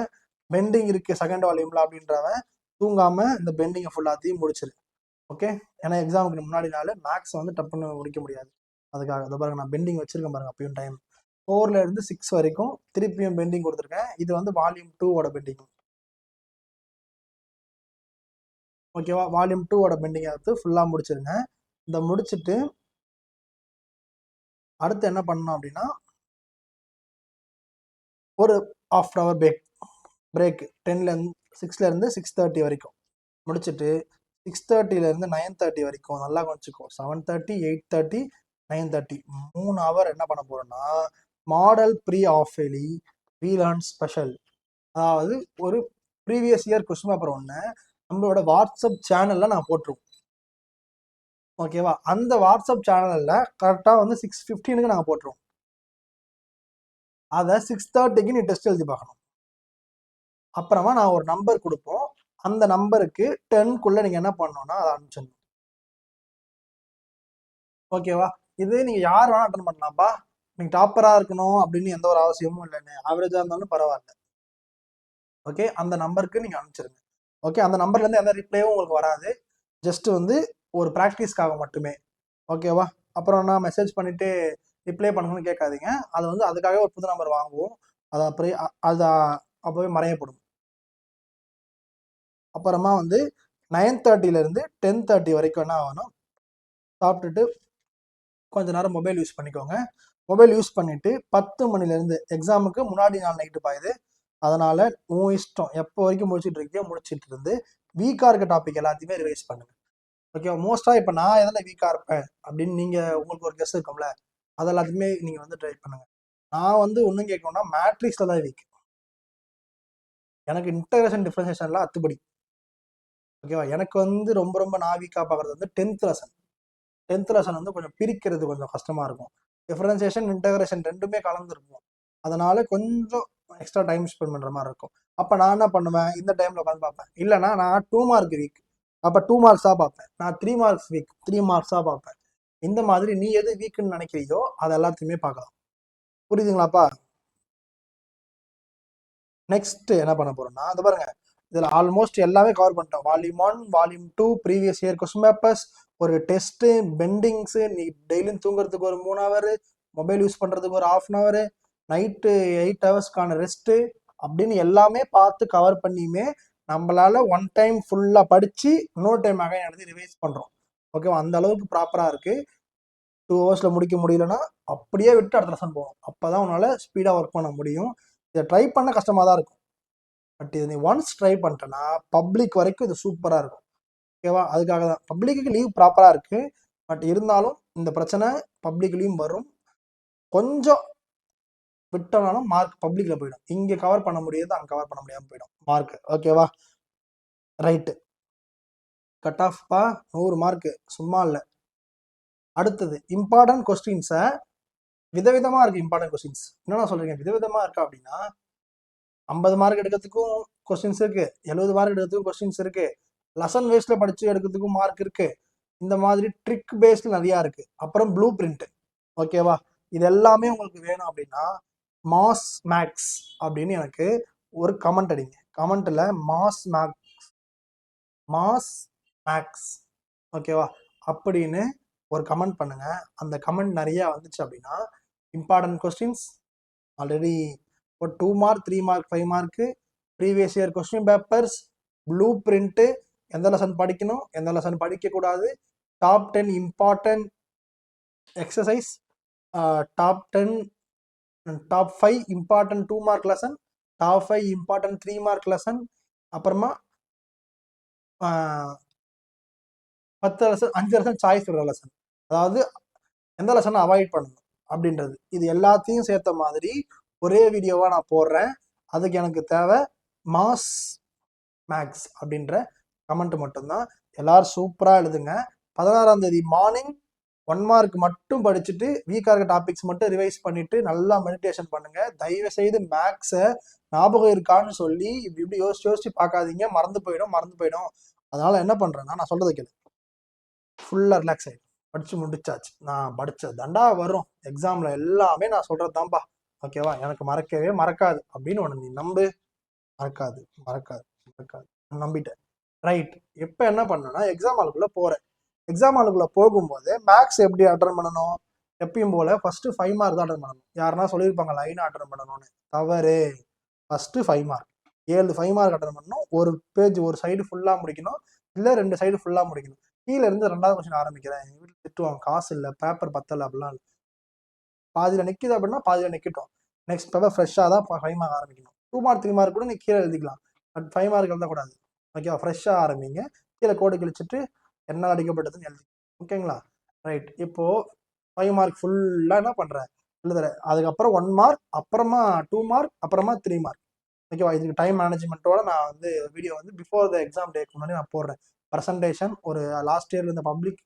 பெண்டிங் இருக்குது செகண்ட் வால்யூமில் அப்படின்றவன் தூங்காமல் இந்த பெண்டிங்கை ஃபுல்லாத்தையும் முடிச்சிரு. ஓகே, ஏன்னா எக்ஸாமுக்கு முன்னாடி நாள் மேக்ஸ் வந்து டப்புன்னு முடிக்க முடியாது. அதுக்காக அதை பாருங்க, நான் பெண்டிங் வச்சிருக்கேன் பாருங்க. அப்பயும் டைம் 4ல் இருந்து 6 வரைக்கும் திருப்பியும் பெண்டிங் கொடுத்துருக்கேன். இது வந்து வால்யூம் 2 பெண்டிங். ஓகேவா, வால்யூம் 2 பெண்டிங்கை எடுத்து ஃபுல்லாக முடிச்சிருங்க. இந்த முடிச்சுட்டு அடுத்து என்ன பண்ணணும் அப்படின்னா ஒரு ½ hour பிரேக் 6லேருந்து 6:30 வரைக்கும் முடிச்சுட்டு 6:30லேருந்து 9:30 வரைக்கும் நல்லா கொஞ்சிக்கோ. 7:30 8:30 9:30 3 hour என்ன பண்ண போறோம்னா மாடல் ப்ரீ ஆஃப் எலி ரீலேர்ன் ஸ்பெஷல். அதாவது ஒரு ப்ரீவியஸ் இயர் கொஸ்டின் பேப்பர் ஒன்று நம்மளோட வாட்ஸ்அப் சேனலில் நான் போட்டுருவோம். ஓகேவா, அந்த வாட்ஸ்அப் சேனலில் கரெக்டாக வந்து 6:15 நாங்கள் போட்டுருவோம். அதை 6:30 நீ டெஸ்ட் எழுதி பார்க்கணும். அப்புறமா நான் ஒரு நம்பர் கொடுப்போம், அந்த நம்பருக்கு 10க்குள்ள நீங்கள் என்ன பண்ணணும்னா அதை அனுப்பிச்சிடணும். ஓகேவா, இது நீங்கள் யார் வேணால் அட்டன் பண்ணலாம்ப்பா. நீங்கள் டாப்பராக இருக்கணும் அப்படின்னு எந்த ஒரு அவசியமும் இல்லைன்னு, ஆவரேஜாக இருந்தாலும் பரவாயில்ல. ஓகே, அந்த நம்பருக்கு நீங்கள் அனுப்பிச்சிருங்க. ஓகே, அந்த நம்பர்லேருந்து எந்த ரிப்ளையும் உங்களுக்கு வராது, ஜஸ்ட் வந்து ஒரு ப்ராக்டிஸ்க்காக மட்டுமே. ஓகேவா, அப்புறம் நான் மெசேஜ் பண்ணிவிட்டு ரிப்ளை பண்ணணும்னு கேட்காதீங்க. அது வந்து அதுக்காக ஒரு புது நம்பர் வாங்குவோம், அது அப்படியே அது அப்போவே மறையப்படும். அப்புறமா வந்து 9:30லேருந்து 10:30 வரைக்கும் என்ன ஆகணும், சாப்பிட்டுட்டு கொஞ்ச நேரம் மொபைல் யூஸ் பண்ணிக்கோங்க. மொபைல் யூஸ் பண்ணிவிட்டு 10 மணிலேருந்து எக்ஸாமுக்கு முன்னாடி நாள் நைட்டு பாயுது, அதனால் உன் இஷ்டம் எப்போ வரைக்கும் முடிச்சுட்டு இருக்கியோ முடிச்சுட்டு இருந்து வீக்காக இருக்க டாபிக் எல்லாத்தையுமே ரிவைஸ் பண்ணுங்க. ஓகே, மோஸ்ட்டாக இப்போ நான் எதில் வீக்காக இருப்பேன் அப்படின்னு நீங்கள் உங்களுக்கு ஒரு கெஸ் இருக்கும்ல, அது எல்லாத்தையுமே நீங்கள் வந்து ட்ரை பண்ணுங்கள். நான் வந்து ஒன்றும் கேட்கணும்னா மேட்ரிக்ஸில் தான் வீக். எனக்கு இன்டகிரேஷன் டிஃபரன்சியேஷன்லாம் அத்துப்படி. ஓகேவா, எனக்கு வந்து ரொம்ப ரொம்ப நான் வீக்காக பார்க்குறது வந்து 10th லெசன் வந்து கொஞ்சம் பிரிக்கிறது கொஞ்சம் கஷ்டமாக இருக்கும். டிஃபரன்சியேஷன் இன்டகிரேஷன் ரெண்டுமே கலந்துருக்கும், அதனால கொஞ்சம் எக்ஸ்ட்ரா டைம் ஸ்பெண்ட் பண்ணுற மாதிரி இருக்கும். அப்போ நான் என்ன பண்ணுவேன், இந்த டைமில் உட்காந்து பார்ப்பேன். இல்லைனா நான் 2 மார்க் வீக், அப்போ 2 மார்க்ஸாக பார்ப்பேன். நான் 3 மார்க்ஸ் வீக், 3 மார்க்ஸாக பார்ப்பேன். இந்த மாதிரி நீ எது வீக்குன்னு நினைக்கிறியோ அது எல்லாத்தையுமே பார்க்கலாம். புரியுதுங்களாப்பா? நெக்ஸ்ட் என்ன பண்ண போறோம்னா அது பாருங்க, இதில் ஆல்மோஸ்ட் எல்லாமே கவர் பண்ணிட்டோம். Volume 1 volume 2 previous year question papers, ஒரு டெஸ்ட்டு, பெண்டிங்ஸு, நீ டெய்லியும் தூங்குறதுக்கு ஒரு 3 hour, மொபைல் யூஸ் பண்ணுறதுக்கு ஒரு ½ hour, நைட்டு 8 hours ரெஸ்ட்டு அப்படின்னு எல்லாமே பார்த்து கவர் பண்ணியுமே நம்மளால ஒன் டைம் ஃபுல்லாக படித்து இன்னொரு டைம் எழுதி ரிவைஸ் பண்ணுறோம். ஓகேவா, அந்த அளவுக்கு ப்ராப்பராக இருக்குது. 2 hours முடிக்க முடியலன்னா அப்படியே விட்டு அடுத்த லெசன் போகணும். அப்போ தான் உன்னால் ஸ்பீடாக ஒர்க் பண்ண முடியும். இதை ட்ரை பண்ண கஷ்டமாக தான் இருக்கும், பட் இது நீ ஒன்ஸ் ட்ரை பண்ணிட்டேன்னா பப்ளிக் வரைக்கும் இது சூப்பராக இருக்கும். ஓகேவா, அதுக்காக தான் பப்ளிக்கு லீவ் ப்ராப்பராக இருக்குது. பட் இருந்தாலும் இந்த பிரச்சனை பப்ளிக்லேயும் வரும். கொஞ்சம் விட்டோம்னாலும் மார்க் பப்ளிக்கில் போயிடும். இங்கே கவர் பண்ண முடியாது, அங்கே கவர் பண்ண முடியாமல் போயிடும் மார்க். ஓகேவா, ரைட்டு, கட் ஆஃப்பா 100 மார்க்கு சும்மா இல்லை. அடுத்தது இம்பார்ட்டன்ட் கொஸ்டின்ஸை விதவிதமாக இருக்குது. இம்பார்ட்டன்ட் கொஸ்டின்ஸ் என்னென்ன சொல்கிறீங்க, விதவிதமாக இருக்கா அப்படின்னா 50 மார்க் எடுக்கிறதுக்கும் கொஸ்டின்ஸ் இருக்குது, 70 மார்க் எடுக்கிறதுக்கும் கொஸ்டின்ஸ் இருக்குது, லெசன் வேஸ்ட்டில் படித்து எடுக்கிறதுக்கும் மார்க் இருக்குது, இந்த மாதிரி ட்ரிக் பேஸ்டில் நிறையா இருக்குது. அப்புறம் ப்ளூ பிரிண்ட். ஓகேவா, இது எல்லாமே உங்களுக்கு வேணும் அப்படின்னா மாஸ் மேக்ஸ் அப்படின்னு எனக்கு ஒரு கமெண்ட் அடிங்க. கமெண்ட்டில் மாஸ் மேக்ஸ் ஓகேவா அப்படின்னு ஒரு கமெண்ட் பண்ணுங்க. அந்த கமெண்ட் நிறையா வந்துச்சு அப்படின்னா இம்பார்ட்டன்ட் கொஸ்டின்ஸ் ஆல்ரெடி ஒரு 2 mark 3 mark 5 mark previous year question papers, blue print, எந்த லெசன் படிக்கணும் எந்த லெசன் படிக்கக்கூடாது, top 10 important exercise, top 10 top 5 important 2 mark lesson, top 5 important 3 mark lesson, அப்புறமா 10 லெசன் 5 லெசன் சாய்ஸ் உள்ள லெசன். அதாவது எந்த லெசனை அவாய்ட் பண்ணணும் அப்படின்றது, இது எல்லாத்தையும் சேர்த்த மாதிரி ஒரே வீடியோவா நான் போடுறேன். அதுக்கு எனக்கு தேவை மாஸ் மேக்ஸ் அப்படின்ற கமெண்ட் மட்டும்தான். எல்லாரும் சூப்பராக எழுதுங்க. 16ஆம் தேதி மார்னிங் 1 மார்க் மட்டும் படிச்சுட்டு வீக்காக இருக்க டாபிக்ஸ் மட்டும் ரிவைஸ் பண்ணிட்டு நல்லா மெடிடேஷன் பண்ணுங்க. தயவு செய்து மேக்ஸை ஞாபகம் இருக்கான்னு சொல்லி இப்படி யோசிச்சு பார்க்காதீங்க. மறந்து போயிடும். அதனால என்ன பண்றேன்னா, நான் சொல்றது கேளு, ஃபுல்லா ரிலாக்ஸ் ஆயிடும். படிச்சு முடிச்சாச்சு, நான் படிச்சது தாண்டா வரும் எக்ஸாம்ல, எல்லாமே நான் சொல்றது தான்பா, ஓகேவா? எனக்கு மறக்கவே மறக்காது அப்படின்னு ஒன்று நீ நம்பு. மறக்காது. நம்பிட்டேன். ரைட். இப்போ என்ன பண்ணனா, எக்ஸாம் ஹாலுக்குள்ள போறேன். எக்ஸாம் ஹாலுக்குள்ள போகும்போது மேக்ஸ் எப்படி அட்டன் பண்ணணும்? எப்பயும் போல ஃபர்ஸ்ட் 5 மார்க் தான் அட்டன் பண்ணணும். யாருன்னா சொல்லியிருப்பாங்க லைன் அட்டன் பண்ணணும்னு, தவறு. ஃபர்ஸ்ட் 5 மார்க், 7 5 மார்க் அட்டன் பண்ணணும். ஒரு பேஜ் ஒரு சைடு ஃபுல்லா முடிக்கணும், இல்லை 2 சைடு ஃபுல்லா முடிக்கணும். கீழே இருந்து 2வது கொஸ்டின் ஆரம்பிக்கிறேன். எங்க வீட்டில் திட்டுவாங்க, காசு இல்லை, பேப்பர் பத்தலை அப்படிலாம். பாதியில் நிற்கிது அப்படின்னா பாதியில் நிற்கட்டும். நெக்ஸ்ட் பேப்பர் ஃப்ரெஷ்ஷாக தான் 5 மார்க் ஆரம்பிக்கணும். 2 மார்க் 3 மார்க் கூட நீ கீழே எழுதிக்கலாம், பட் 5 மார்க் எழுதக்கூடாது. ஓகேவா? ஃப்ரெஷ்ஷாக ஆரம்பிங்க. கீழே கோடு கிழிச்சிட்டு என்ன அடிக்கப்பட்டதுன்னு எழுதி, ஓகேங்களா? ரைட். இப்போ 5 மார்க் ஃபுல்லாக என்ன பண்ணுறேன், எழுதுறேன். அதுக்கப்புறம் 1 மார்க், அப்புறமா 2 மார்க், அப்புறமா 3 மார்க். ஓகேவா? இதுக்கு டைம் மேனேஜ்மெண்ட்டோட நான் வந்து வீடியோ வந்து பிஃபோர் த எக்ஸாம் டேக்கு முன்னாடி நான் போடுறேன். ப்ரெசன்டேஷன், ஒரு லாஸ்ட் இயர்ல இருந்த பப்ளிக்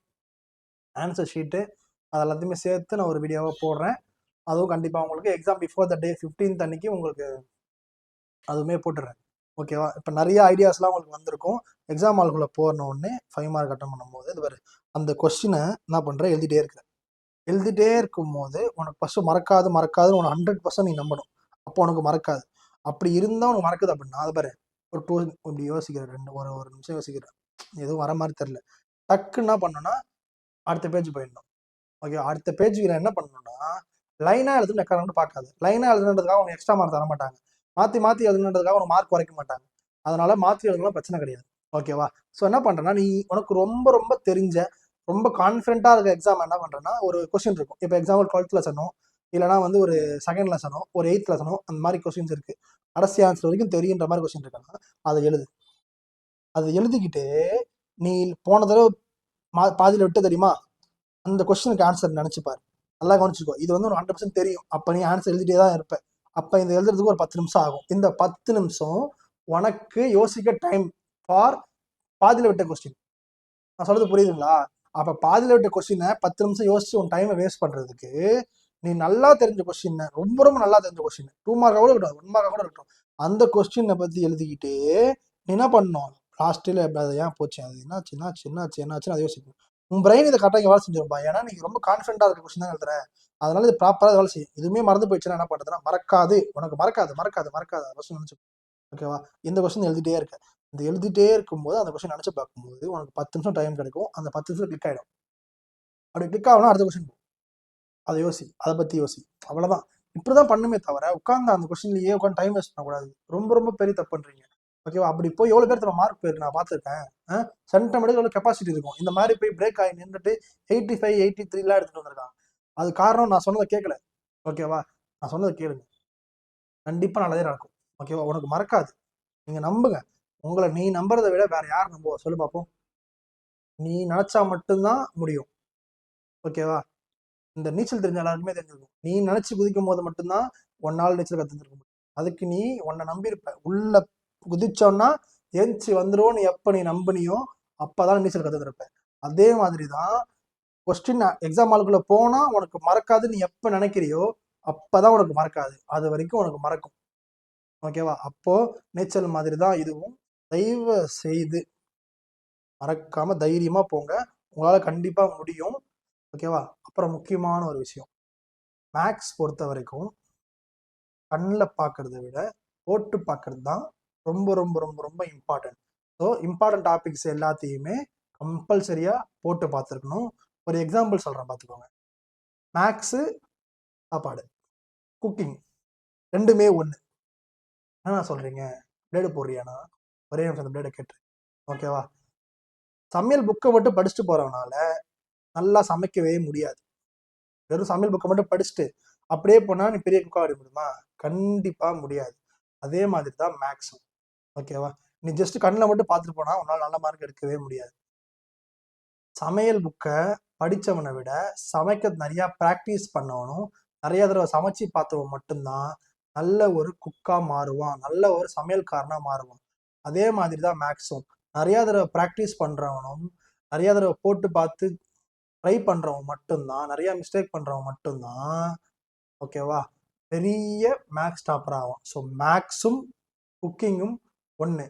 ஆன்சர் ஷீட்டு, அது எல்லாத்தையுமே சேர்த்து நான் ஒரு வீடியோவாக போடுறேன். அதுவும் கண்டிப்பாக உங்களுக்கு exam before the day 15th அன்னைக்கு உங்களுக்கு அதுவுமே போட்டுடுறேன். ஓகேவா? இப்போ நிறைய ஐடியாஸ்லாம் உங்களுக்கு வந்திருக்கும். எக்ஸாம் ஹாலுக்குள்ளே போன உடனே 5 மார்க் அட்டன் பண்ணும்போது இது வரும். அந்த கொஸ்டினை என்ன பண்ணுறேன், எழுதிட்டே இருக்கும்போது உனக்கு ஃபஸ்ட்டு மறக்காதுன்னு உனக்கு 100% நீ நம்பணும். அப்போ உனக்கு மறக்காது. அப்படி இருந்தால் உனக்கு மறக்குது அப்படின்னா, அது பாரு, ஒரு 2 இப்படி யோசிக்கிறேன், ஒரு நிமிஷம் யோசிக்கிறேன், எதுவும் வர மாதிரி தெரில. டக்குன்னா என்ன பண்ணணும்னா அடுத்த பேஜ் போயிடணும். ஓகே, அடுத்த பேஜுக்கு நான் என்ன பண்ணணும்னா, லைனாக எழுதுன்னு எக்காரணம் பார்க்காது. லைனாக எழுதுனதுக்காக உனக்கு எக்ஸ்ட்ரா மார்க் தர மாட்டாங்க. மாற்றி எழுதுனதுக்காக உனக்கு மார்க் குறைக்க மாட்டாங்க. அதனால மாற்றி எழுதுனா பிரச்சனை கிடையாது. ஓகேவா? ஸோ என்ன பண்ணுறேன்னா, நீ உனக்கு ரொம்ப ரொம்ப தெரிஞ்ச, ரொம்ப கான்ஃபிடென்ட்டாக இருக்க எக்ஸாம் என்ன பண்ணுறேன்னா, ஒரு கொஸ்டின் இருக்கும். இப்போ எக்ஸாம்பிள் 12th லெசனோ, இல்லைனா வந்து ஒரு 2nd லெசனோ, ஒரு 8th லெசனோ, அந்த மாதிரி கொஸ்டின்ஸ் இருக்கு. கடைசி ஆன்சர் வரைக்கும் தெரியுன்ற மாதிரி கொஸ்டின் இருக்குன்னா அதை எழுது. அதை எழுதிக்கிட்டு நீ போன தடவை பாதியில் விட்டு தெரியுமா, அந்த கொஸ்டினுக்கு ஆன்சர் நினைச்சுப்பாரு. நல்லா கவனிச்சுக்கோ. இது வந்து ஒரு 100% தெரியும். அப்போ நீ ஆன்சர் எழுதிட்டே தான் இருப்ப. அப்போ இந்த எழுதுறதுக்கு ஒரு 10 நிமிஷம் ஆகும். இந்த 10 நிமிஷம் உனக்கு யோசிக்க டைம் ஃபார் பாதியில் விட்ட கொஸ்டின். நான் சொல்றது புரியுதுங்களா? அப்போ பாதியில் விட்ட கொஸ்டினை 10 நிமிஷம் யோசிச்சு உன் டைமை வேஸ்ட் பண்ணுறதுக்கு, நீ நல்லா தெரிஞ்ச கொஸ்டின், ரொம்ப ரொம்ப நல்லா தெரிஞ்ச கொஸ்டின், 2 மார்க்காக கூட இருக்கட்டும், 1 மார்க்காக கூட இருக்கட்டும், அந்த கொஸ்டினை பற்றி எழுதிக்கிட்டு நீ என்ன பண்ணணும், லாஸ்ட்டில் அது ஏன் போச்சு, அது என்னாச்சுன்னு அதை யோசிக்கணும். உன் பிரெயின் இதை கரெக்டாக வேலை செஞ்சிருப்பா. ஏன்னா நீங்க ரொம்ப கான்ஃபிடென்ட்டாக இருக்க கொஸ்டின் தான் எழுதுற. அதனால இது ப்ராப்பராக வேலை செய்யும். இதுவுமே மறந்து போயிடுச்சுன்னா என்ன பண்ணுறதுன்னா, உனக்கு மறக்காது கொஸ்டின் நினச்சி. ஓகேவா? இந்த கொஸ்டின் எழுதிட்டே இருக்க, இந்த எழுதிட்டே இருக்கும்போது அந்த கொஸ்டின் நினச்சி பார்க்கும்போது உனக்கு 10 நிமிஷம் டைம் கிடைக்கும். அந்த 10 நிமிஷம் கிளிக் ஆகிடும். அப்படி கிளிக் ஆகணும், அடுத்த கொஸ்டின் அதை அதை பற்றி யோசி. அவ்வளோதான். இப்படிதான் பண்ணுமே தவிர உட்காந்து அந்த கொஸ்டின்லேயே உட்காந்து டைம் வேஸ்ட் பண்ணக்கூடாது. ரொம்ப ரொம்ப பெரிய தப்பு பண்ணுறீங்க. ஓகேவா? அப்படி போய் எவ்வளோ பேர் மார்க் போயிருக்கு நான் பார்த்துருக்கேன். சென்டமெடுக்கு எவ்வளோ கெப்பாசிட்டி இருக்கும். இந்த மாதிரி போய் பிரேக் ஆகி நின்றுட்டு 85 83 எடுத்துட்டு வந்திருக்காங்க. அது காரணம் நான் சொன்னதை கேட்கல. ஓகேவா? நான் சொன்னதை கேளுங்க, கண்டிப்பாக நல்லதே நடக்கும். ஓகேவா? உனக்கு மறக்காது, நீங்கள் நம்புங்க. உங்களை நீ நம்புறதை விட வேற யார் நம்புவா சொல்லு பார்ப்போம்? நீ நினச்சா மட்டும்தான் முடியும். ஓகேவா? இந்த நீச்சல் தெரிஞ்ச எல்லாருக்குமே தெரிஞ்சிருக்கும். நீ நினச்சி குதிக்கும் போது மட்டும்தான் ஒன்னால் நீச்சல் கற்றுருக்க முடியும். அதுக்கு நீ உன்னை நம்பியிருப்ப. உள்ள குதிச்சோன்னா ஏஞ்சி வந்துடும். நீ எப்போ நீ நம்பினியோ அப்போதான் நீச்சல் கற்றுருப்ப. அதே மாதிரி தான் கொஸ்டின் எக்ஸாம் ஹாலுக்குள்ளே போனால் உனக்கு மறக்காது. நீ எப்போ நினைக்கிறியோ அப்போதான் உனக்கு மறக்காது. அது வரைக்கும் உனக்கு மறக்கும். ஓகேவா? அப்போ நீச்சல் மாதிரி தான் இதுவும். தயவு செய்து மறக்காம தைரியமா போங்க. உங்களால கண்டிப்பா முடியும். ஓகேவா? அப்புறம் முக்கியமான ஒரு விஷயம், மேக்ஸ் பொறுத்த வரைக்கும் கண்ணில் பார்க்கறத விட போட்டு பார்க்கறது தான் ரொம்ப ரொம்ப ரொம்ப ரொம்ப இம்பார்ட்டன்ட். ஸோ இம்பார்ட்டன்ட் டாபிக்ஸ் எல்லாத்தையுமே கம்பல்சரியா போட்டு பார்த்துருக்கணும். ஒரு எக்ஸாம்பிள் சொல்றேன் பார்த்துக்கோங்க. மேக்ஸு, சாப்பாடு, குக்கிங் ரெண்டுமே ஒன்று. என்ன சொல்றீங்க, பிளேடு போடுறியானா? ஒரே நிமிஷம் அந்த பிளேடை கேட்டு. ஓகேவா? சமையல் புக்கை மட்டும் படிச்சுட்டு போறவனால நல்லா சமைக்கவே முடியாது. வெறும் சமையல் புக்கை மட்டும் படிச்சுட்டு அப்படியே போனால் நீ பெரிய குக்கா வர முடியுமா? கண்டிப்பாக முடியாது. அதே மாதிரி தான் மேக்ஸும். ஓகேவா? நீ ஜஸ்ட் கண்ணில் மட்டும் பார்த்துட்டு போனால் உன்னால் நல்ல மார்க் எடுக்கவே முடியாது. சமையல் புக்கை படித்தவனை விட சமைக்க நிறையா ப்ராக்டிஸ் பண்ணவனும் நிறைய தடவை சமைச்சு பார்த்தவன் மட்டும்தான் நல்ல ஒரு குக்காக மாறுவான், நல்ல ஒரு சமையல்காரனாக மாறுவான். அதே மாதிரி தான் மேக்ஸும். நிறையா தடவை ப்ராக்டிஸ் பண்ணுறவனும் நிறையா தடவை போட்டு பார்த்து ட்ரை பண்ணுறவன் மட்டும்தான், நிறையா மிஸ்டேக் பண்ணுறவன் மட்டும்தான் ஓகேவா பெரிய மேக்ஸ் டாப்பர் ஆகும். ஸோ மேக்ஸும் குக்கிங்கும் ஒன்று.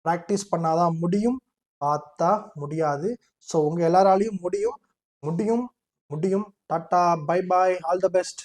ப்ராக்டிஸ் பண்ணாதான் முடியும், பார்த்தா முடியாது. ஸோ உங்கள் எல்லாராலையும் முடியும், முடியும், முடியும். Tata, bye bye, all the best.